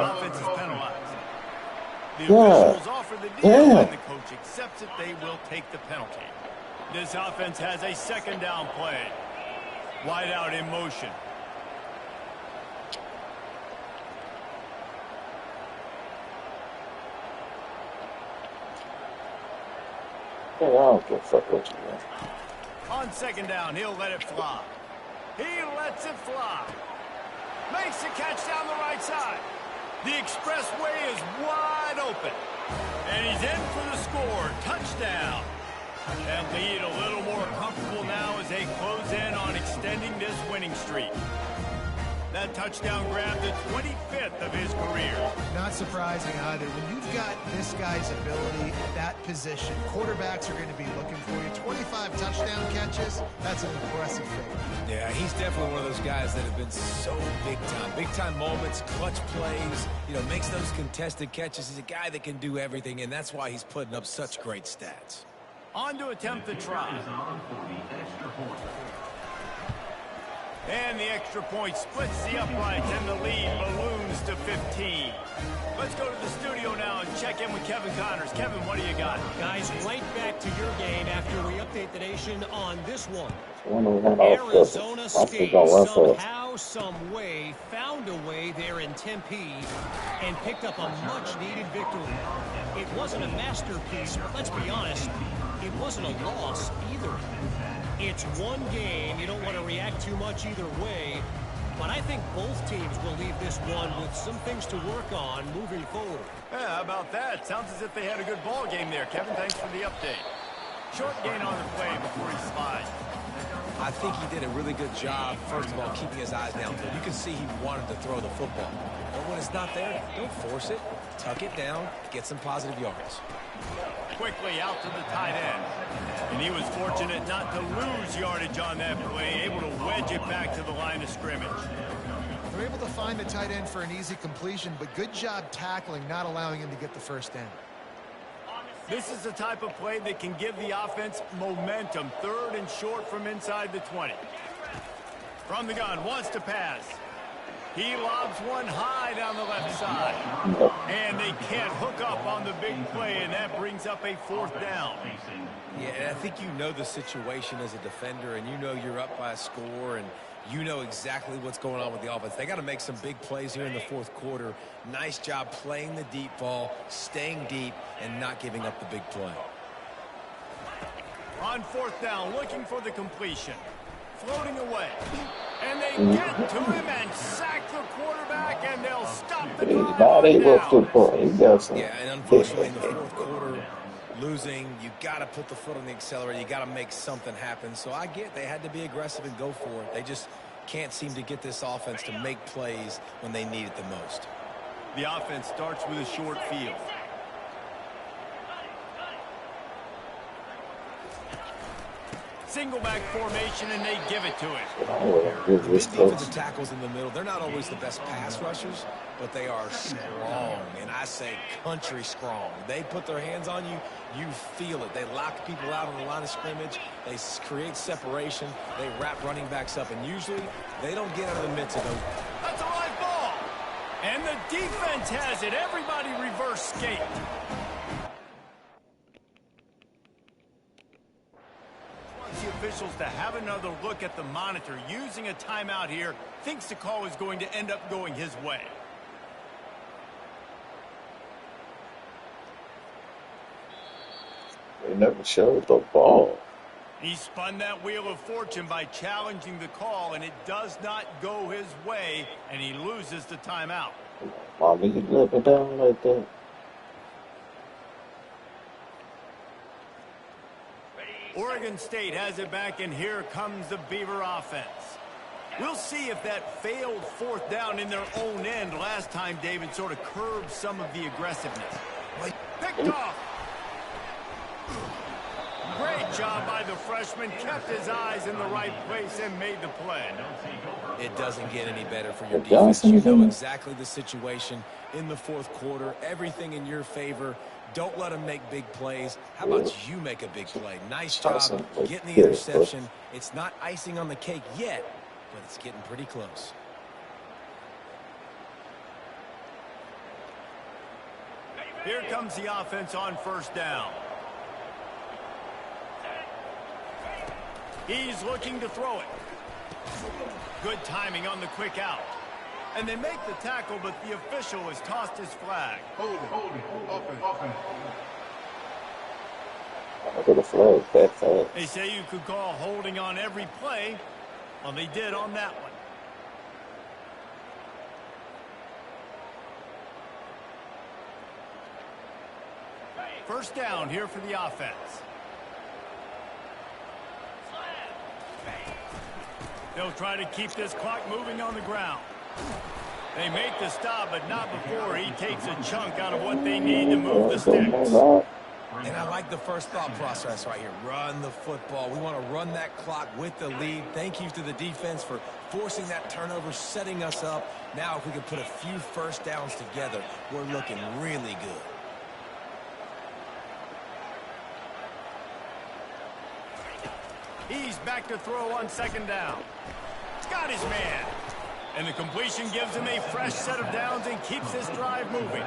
The officials offer the deal and the coach accepts it. They will take the penalty. This offense has a second down play. Wide out in motion. I don't give a fuck what you want. On second down, he'll let it fly. He lets it fly. Makes the catch down the right side. The expressway is wide open. And he's in for the score. Touchdown. That lead a little more comfortable now as they close in on extending this winning streak. That touchdown grabbed the 25th of his career. Not surprising either. When you've got this guy's ability at that position, quarterbacks are going to be looking for you. 25 touchdown catches, that's an impressive figure. Yeah, he's definitely one of those guys that have been so big time. Big time moments, clutch plays, you know, makes those contested catches. He's a guy that can do everything, and that's why he's putting up such great stats. On to attempt the try. And the extra point splits the uprights, and the lead balloons to 15. Let's go to the studio now and check in with Kevin Connors. Kevin, what do you got? Guys, right back to your game after we update the nation on this one. Arizona State somehow, some way, found a way there in Tempe and picked up a much-needed victory. It wasn't a masterpiece, but let's be honest, it wasn't a loss either. It's one game. You don't want to react too much either way. But I think both teams will leave this one with some things to work on moving forward. Yeah, how about that? Sounds as if they had a good ball game there. Kevin, thanks for the update. Short gain on the play before he slides. I think he did a really good job, first of all, keeping his eyes downfield. You can see he wanted to throw the football. But when it's not there, don't force it. Tuck it down, get some positive yards. Quickly out to the tight end. And he was fortunate not to lose yardage on that play, able to wedge it back to the line of scrimmage. They're able to find the tight end for an easy completion, but good job tackling, not allowing him to get the first down. This is the type of play that can give the offense momentum. Third and short from inside the 20. From the gun, wants to pass. He lobs one high down the left side. And they can't hook up on the big play, and that brings up a fourth down. Yeah, and I think you know the situation as a defender, and you know you're up by a score, and you know exactly what's going on with the offense. They got to make some big plays here in the fourth quarter. Nice job playing the deep ball, staying deep, and not giving up the big play. On fourth down, looking for the completion. Floating away. And they get to him and sack the quarterback, and they'll stop the drive. Yeah, and unfortunately in the fourth quarter, losing, you got to put the foot on the accelerator. You got to make something happen. So I get they had to be aggressive and go for it. They just can't seem to get this offense to make plays when they need it the most. The offense starts with a short field. Single back formation, and they give it to him. Big defensive tackles in the middle. They're not always the best pass rushers, but they are strong, and I say country strong. They put their hands on you, you feel it. They lock people out on the line of scrimmage. They create separation. They wrap running backs up, and usually they don't get out of the midst of those. That's a live ball. And the defense has it. Everybody reverse skate. The officials to have another look at the monitor. Using a timeout here, thinks the call is going to end up going his way. They never showed the ball. He spun that wheel of fortune by challenging the call, and it does not go his way, and he loses the timeout. Mommy, you let me down like that. Oregon State has it back, and here comes the Beaver offense. We'll see if that failed fourth down in their own end last time, David, sort of curbed some of the aggressiveness. Picked off. Great job by the freshman. Kept his eyes in the right place and made the play. It doesn't get any better for your defense. You know exactly the situation in the fourth quarter. Everything in your favor. Don't let them make big plays. How about you make a big play? Nice job getting the interception. It's not icing on the cake yet, but it's getting pretty close. Here comes the offense on first down. He's looking to throw it. Good timing on the quick out. And they make the tackle, but the official has tossed his flag. Hold it. Offense. I got a flag. Bad flag. They say you could call holding on every play. Well, they did on that one. First down here for the offense. They'll try to keep this clock moving on the ground. They make the stop, but not before he takes a chunk out of what they need to move the sticks. And I like the first thought process right here. Run the football. We want to run that clock with the lead. Thank you to the defense for forcing that turnover, setting us up. Now if we can put a few first downs together, we're looking really good. He's back to throw on second down. He's got his man. And the completion gives him a fresh set of downs and keeps this drive moving.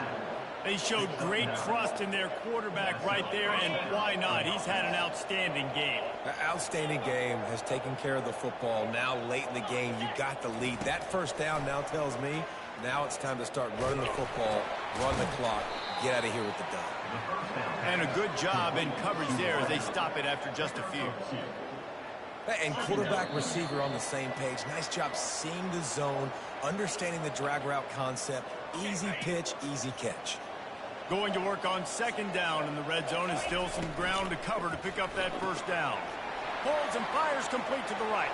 They showed great trust in their quarterback right there, and why not? He's had an outstanding game. Outstanding game, has taken care of the football. Now late in the game, you got the lead. That first down now tells me now it's time to start running the football, run the clock, get out of here with the dub. And a good job in coverage there as they stop it after just a few. And quarterback receiver on the same page. Nice job seeing the zone, understanding the drag route concept. Easy pitch, easy catch. Going to work on second down in the red zone, and still some ground to cover to pick up that first down. Holds and fires complete to the right.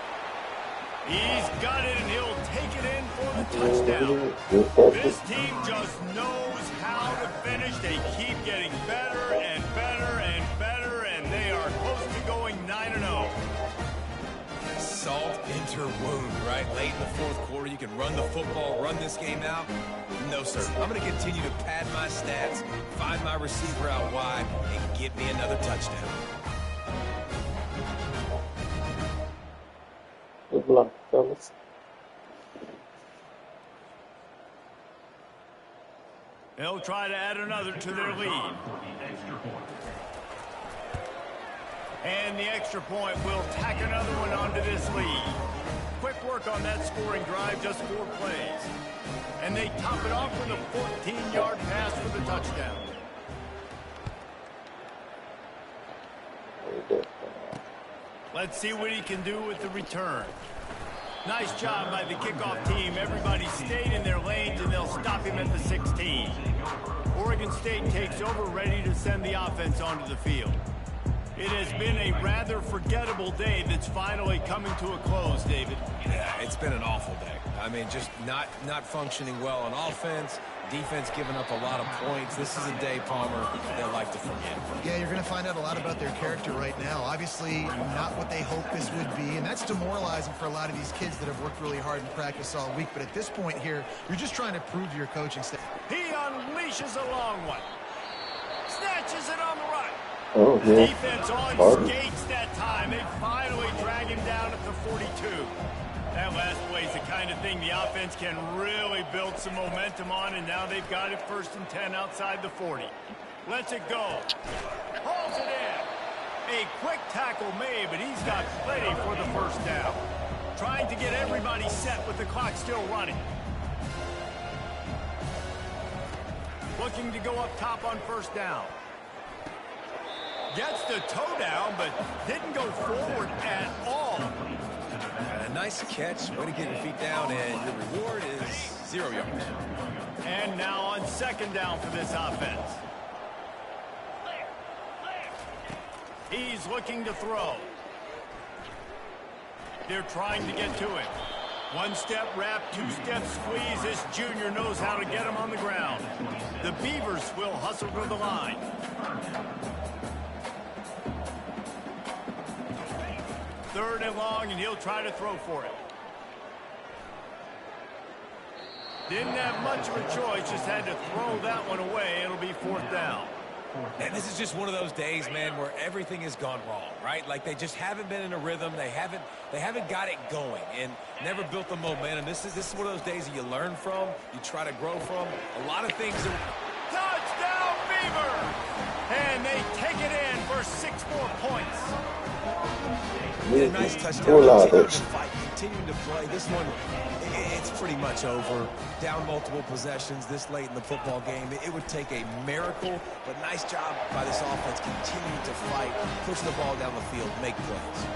He's got it, and he'll take it in for the touchdown. This team just knows how to finish. They keep getting better and better and better, and they are close to going 9-0. Salt into wound, right? Late in the fourth quarter, you can run the football, run this game out. No, sir. I'm going to continue to pad my stats, find my receiver out wide, and get me another touchdown. Good luck, fellas. They'll try to add another to their lead. And the extra point will tack another one onto this lead. Quick work on that scoring drive, just 4 plays. And they top it off with a 14-yard pass for the touchdown. Let's see what he can do with the return. Nice job by the kickoff team. Everybody stayed in their lanes, and they'll stop him at the 16. Oregon State takes over, ready to send the offense onto the field. It has been a rather forgettable day that's finally coming to a close, David. Yeah, it's been an awful day. I mean, just not functioning well on offense. Defense giving up a lot of points. This is a day, Palmer, they'll like to forget. Yeah, you're going to find out a lot about their character right now. Obviously, not what they hoped this would be, and that's demoralizing for a lot of these kids that have worked really hard in practice all week. But at this point here, you're just trying to prove to your coaching staff. He unleashes a long one. Snatches it on the right. Oh, The yeah. defense on skates that time. They finally drag him down at the 42. That last play is the kind of thing the offense can really build some momentum on, and now they've got it 1st and 10 outside the 40. Lets it go. Hauls it in. A quick tackle made, but he's got plenty for the first down. Trying to get everybody set with the clock still running. Looking to go up top on first down. Gets the toe down, but didn't go forward at all. A nice catch. Way to get your feet down, and your reward is 0 yards. And now on second down for this offense. He's looking to throw. They're trying to get to him. One step wrap, two step squeeze. This junior knows how to get him on the ground. The Beavers will hustle to the line. Third and long, and he'll try to throw for it. Didn't have much of a choice, just had to throw that one away. It'll be fourth down. And this is just one of those days, man, where everything has gone wrong, right? Like they just haven't been in a rhythm. They haven't got it going and never built the momentum. This is one of those days that you learn from, you try to grow from. A lot of things are... Touchdown, Beavers! And they take it in for 6 more points. Yeah, nice touchdown. Continuing to fight, continuing to play. This one, it's pretty much over. Down multiple possessions this late in the football game. It would take a miracle, but nice job by this offense continuing to fight, push the ball down the field, make plays.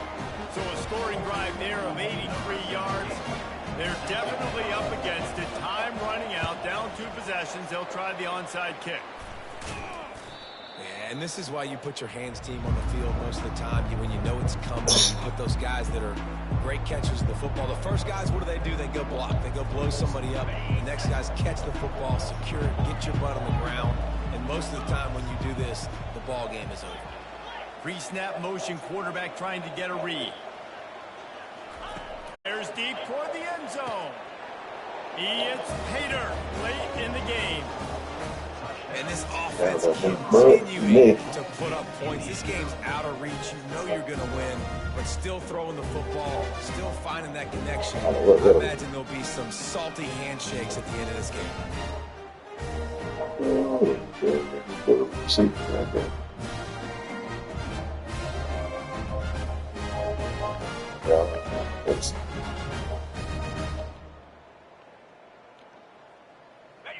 So a scoring drive there of 83 yards. They're definitely up against it. Time running out, down 2 possessions. They'll try the onside kick. Yeah, and this is why you put your hands team on the field most of the time. When you know it's coming, you put those guys that are great catchers of the football. The first guys, what do? They go block. They go blow somebody up. The next guys catch the football, secure it, get your butt on the ground. And most of the time when you do this, the ball game is over. Pre-snap motion, quarterback trying to get a read. There's deep toward the end zone. It's Pater late in the game. And this offense continuing to put up points. This game's out of reach. You know you're going to win, but still throwing the football, still finding that connection. I imagine there'll be some salty handshakes at the end of this game.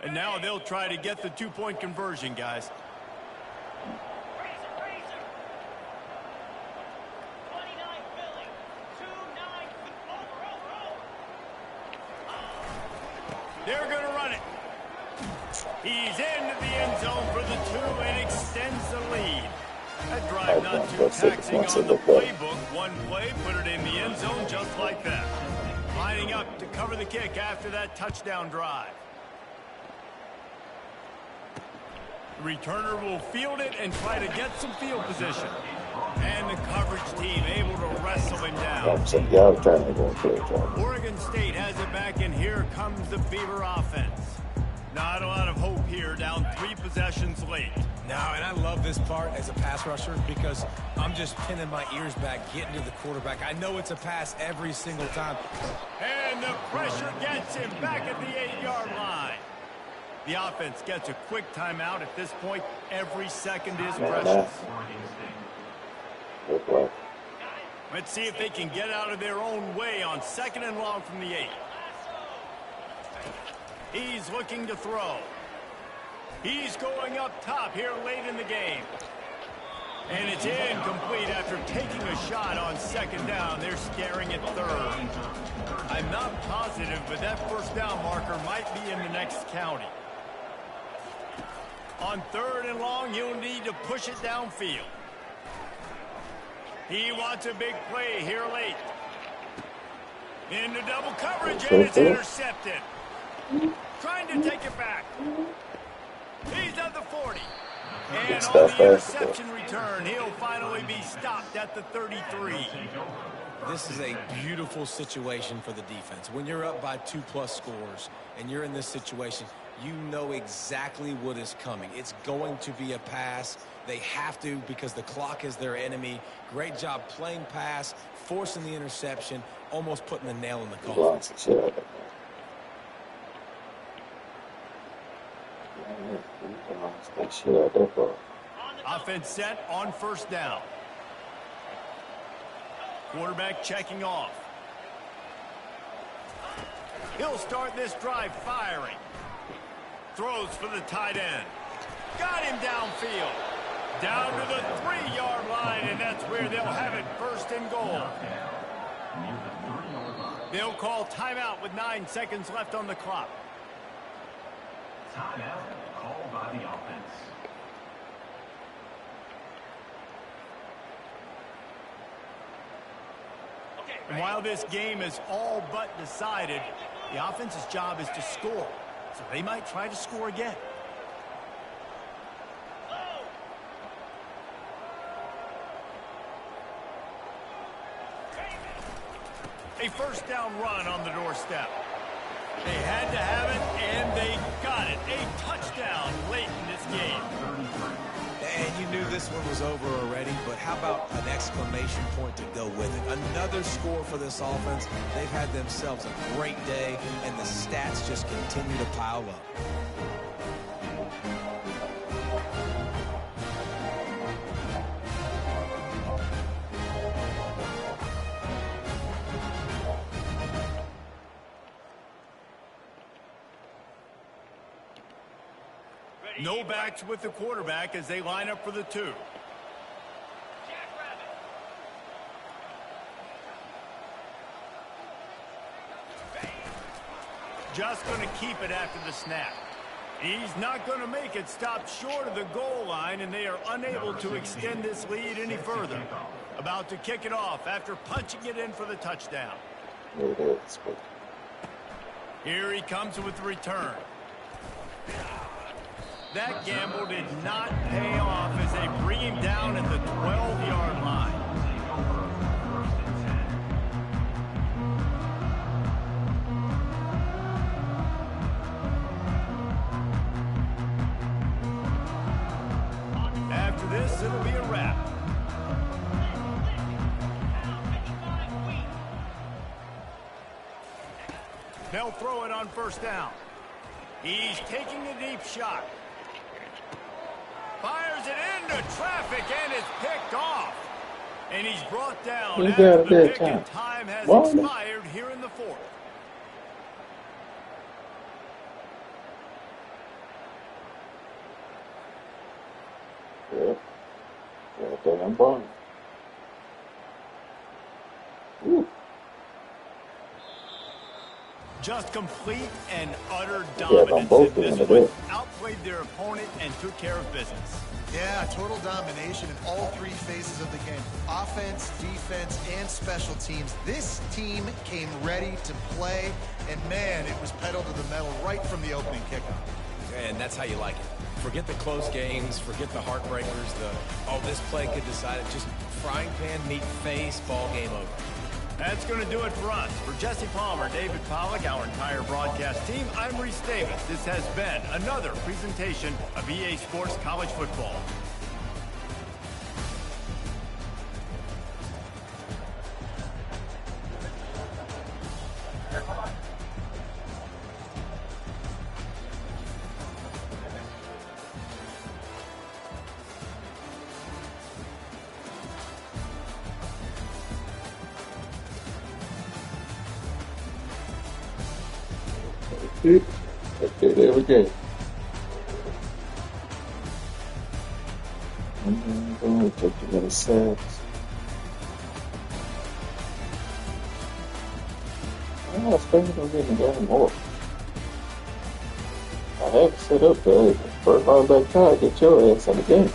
And now they'll try to get the 2-point conversion, guys. They're going to run it. He's into the end zone for the 2 and extends the lead. That drive not too taxing on the playbook. One play, put it in the end zone just like that. Lining up to cover the kick after that touchdown drive. The returner will field it and try to get some field position. And the coverage team able to wrestle him down. Oregon State has it back, and here comes the Beaver offense. Not a lot of hope here, down 3 possessions late. No, and I love this part as a pass rusher because I'm just pinning my ears back, getting to the quarterback. I know it's a pass every single time. And the pressure gets him back at the 8-yard line. The offense gets a quick timeout. At this point, every second is precious. Let's see if they can get out of their own way on 2nd and long from the 8. He's looking to throw. He's going up top here late in the game. And it's incomplete after taking a shot on 2nd down. They're staring at 3rd. I'm not positive, but that 1st down marker might be in the next county. On 3rd and long, you'll need to push it downfield. He wants a big play here late. Into double coverage, and it's intercepted. Trying to take it back. He's at the 40. And on the interception return, he'll finally be stopped at the 33. This is a beautiful situation for the defense. When you're up by 2+ scores and you're in this situation, you know exactly what is coming. It's going to be a pass. They have to because the clock is their enemy. Great job playing pass, forcing the interception, almost putting the nail in the coffin. Offense set on 1st down. Quarterback checking off. He'll start this drive firing. Throws for the tight end. Got him downfield. Down to the 3-yard line, and that's where they'll have it 1st and goal. They'll call timeout with 9 seconds left on the clock. Timeout called by the offense. And while this game is all but decided, the offense's job is to score. So they might try to score again. A first down run on the doorstep. They had to have it, and they got it. A touchdown late in this game. And you knew this one was over already, but how about an exclamation point to go with it? Another score for this offense. They've had themselves a great day, and the stats just continue to pile up. No backs with the quarterback as they line up for the 2. Just going to keep it after the snap. He's not going to make it. Stop short of the goal line, and they are unable to extend this lead any further. About to kick it off after punching it in for the touchdown. Here he comes with the return. That gamble did not pay off as they bring him down at the 12-yard line. After this, it'll be a wrap. They'll throw it on first down. He's taking a deep shot. Fires it into traffic, and it's picked off. And he's brought down after the pick, and time has expired here in the 4th. Damn ball. Just complete and utter dominance in this one. Outplayed their opponent and took care of business. Yeah, total domination in all 3 phases of the game. Offense, defense, and special teams. This team came ready to play, and man, it was pedal to the metal right from the opening kickoff. And that's how you like it. Forget the close games, forget the heartbreakers, this play could decide it. Just frying pan, meet face, ball game over. That's going to do it for us. For Jesse Palmer, David Pollack, our entire broadcast team, I'm Reese Davis. This has been another presentation of EA Sports College Football. Okay, there we go. I'm going to take a little sacks. I was thinking of getting down more. I have it set up there. First linebacker try to get your ass in the game.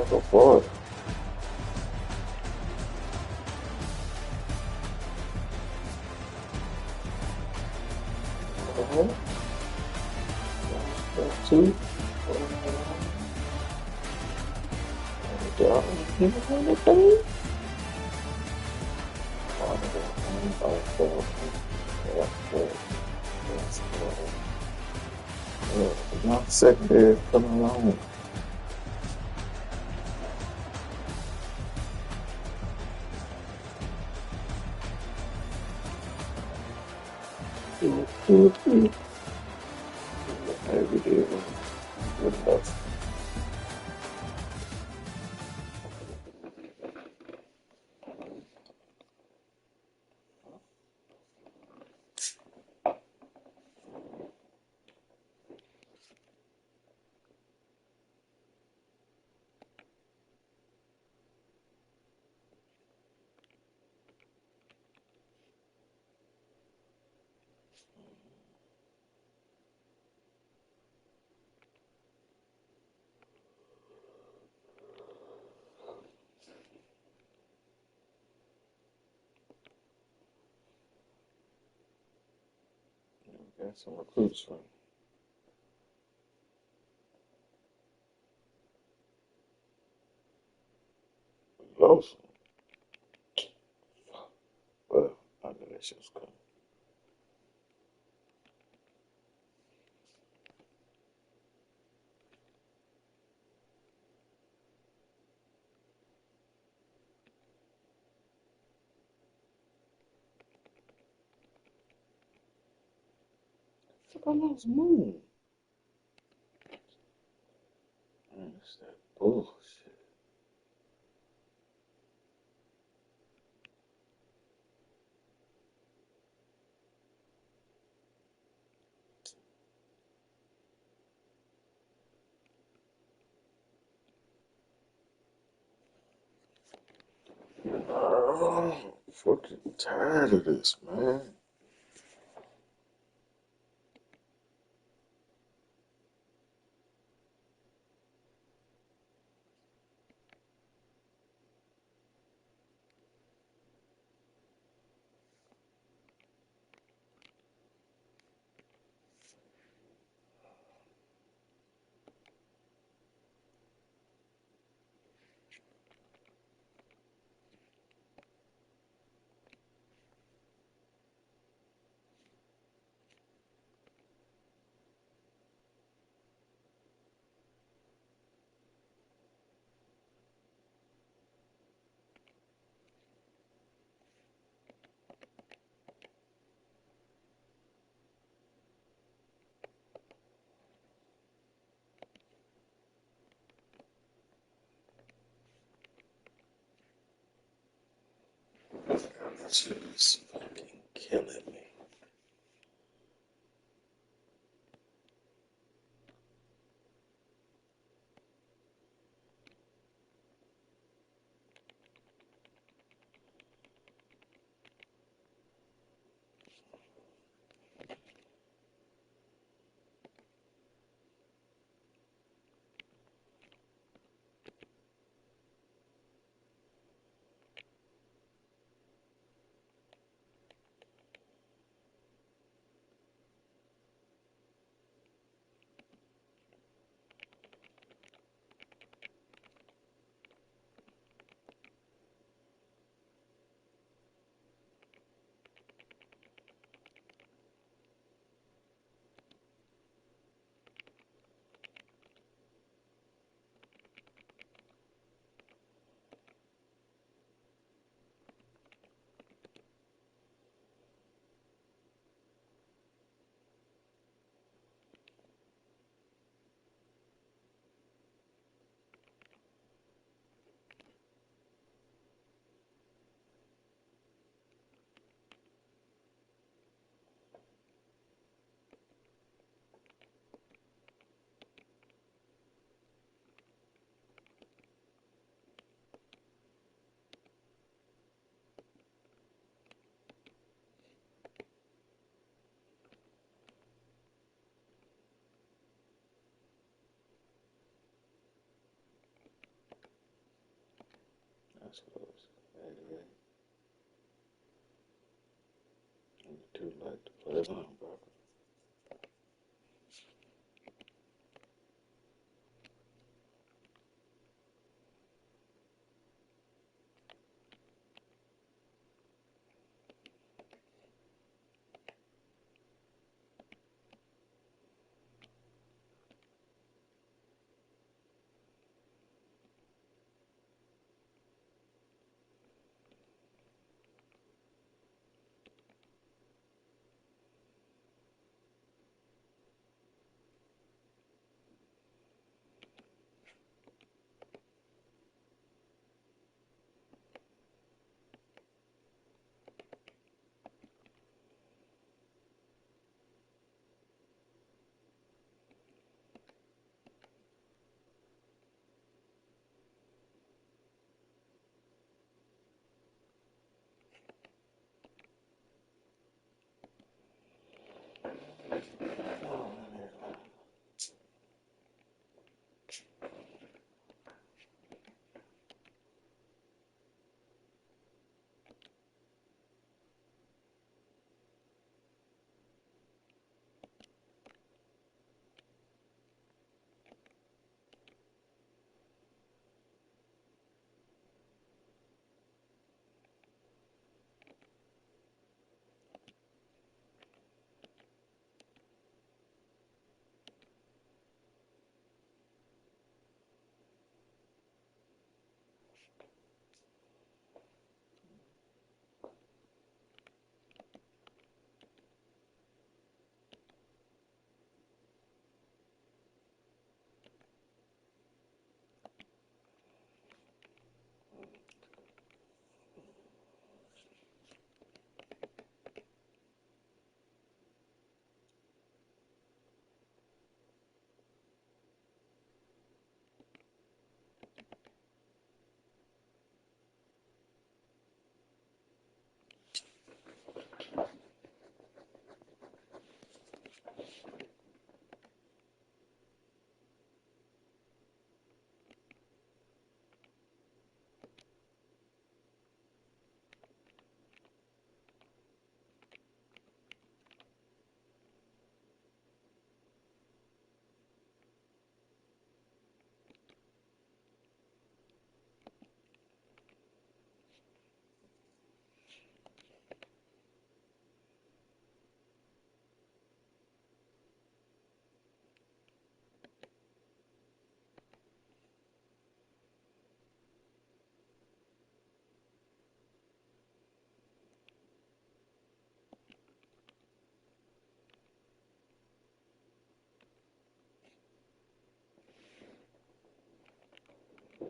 Go forward. Two. Secondary coming along. Every day, good enough. Got some recruits from Los. Well, I knew that shit was coming. Fuck, I lost Moon. Man, that's that bullshit. Oh, I'm fucking tired of this, man. This shit is fucking killing me. That's what I was saying. I'm too late to play linebacker.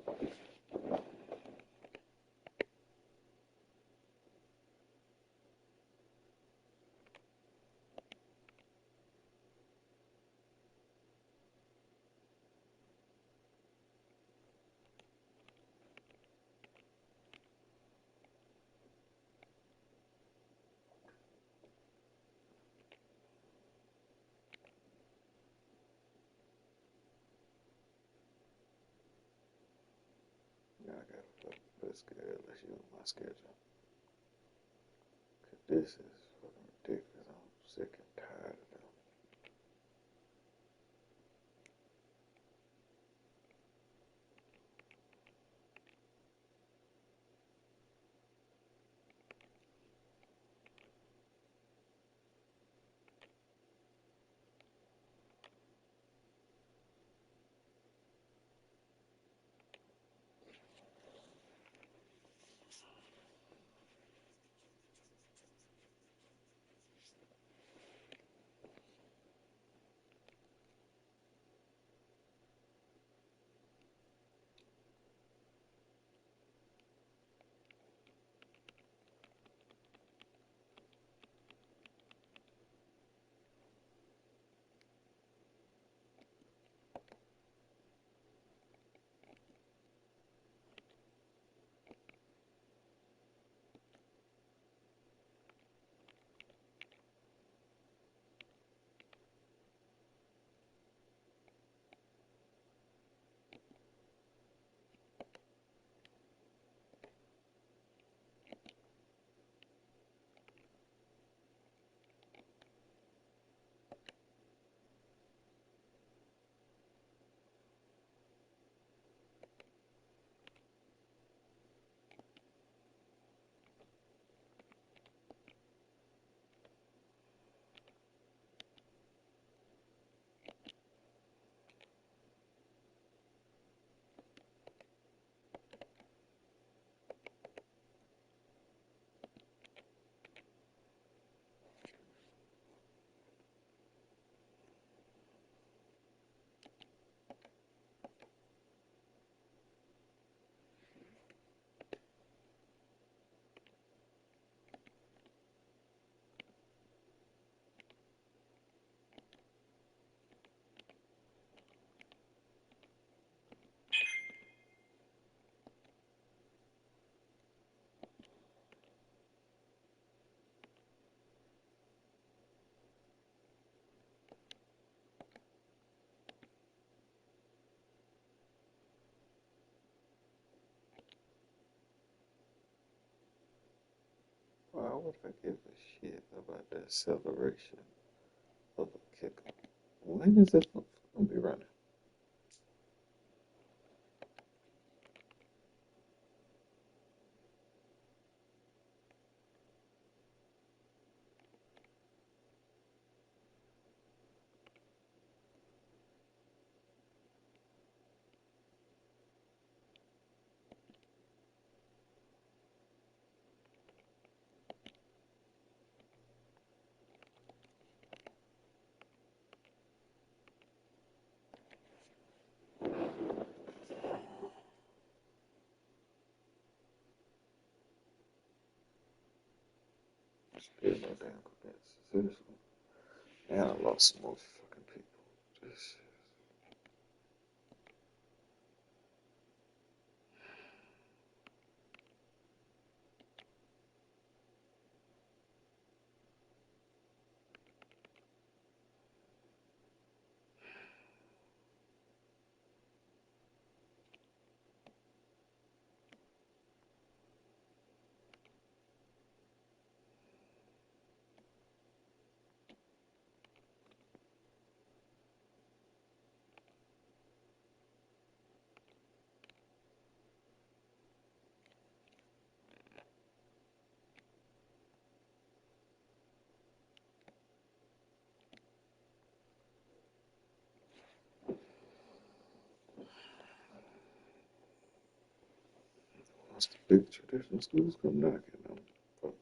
Now I gotta put schedule issue on my schedule. Cause this is fucking ridiculous. I'm sick and tired of them. Why would I give a shit about the acceleration of a kicker? When is this gonna be running? Still no damn convinced. Seriously. And I lost some more fucking people. This once the big traditional schools come knocking, I'm fucked.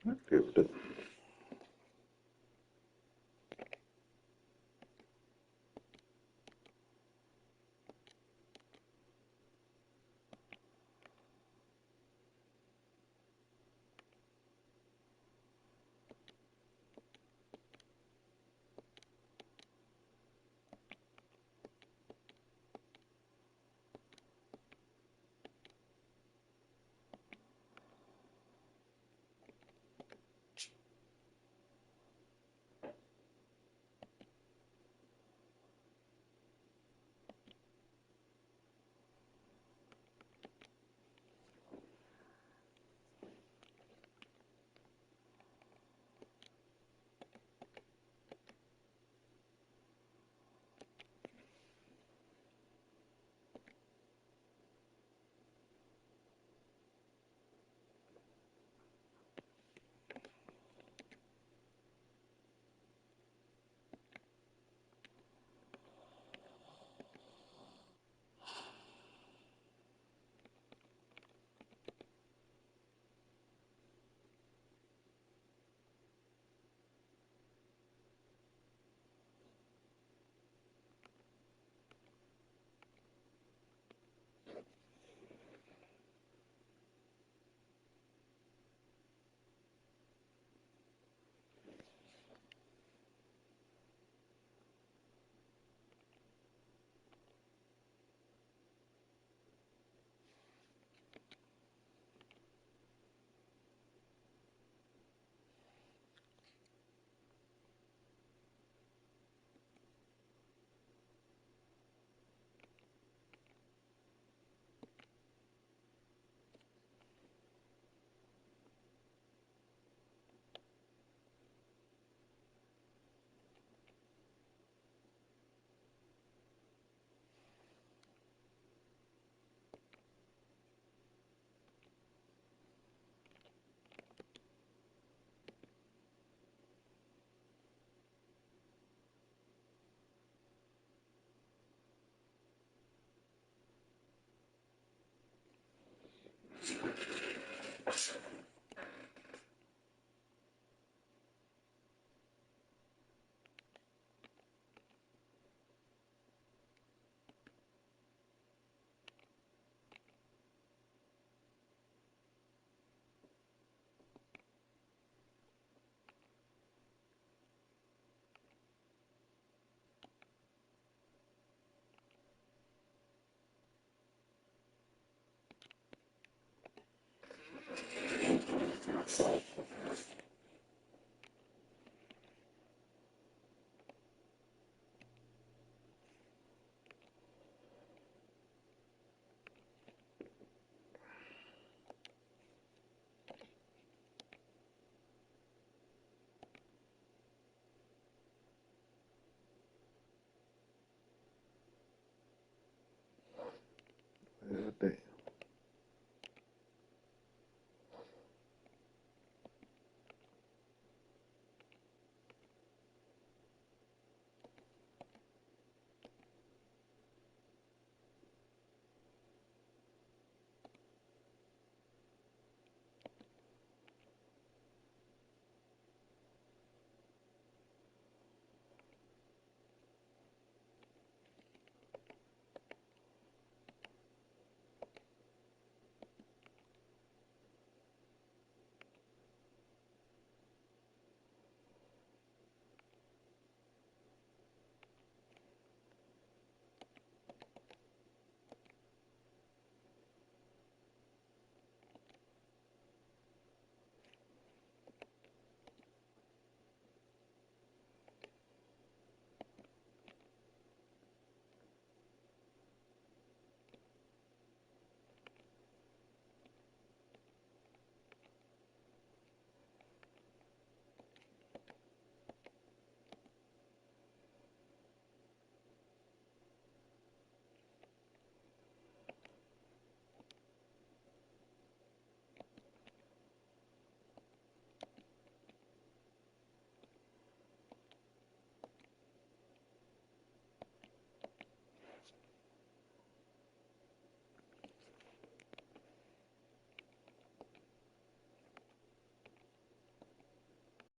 I agree with that.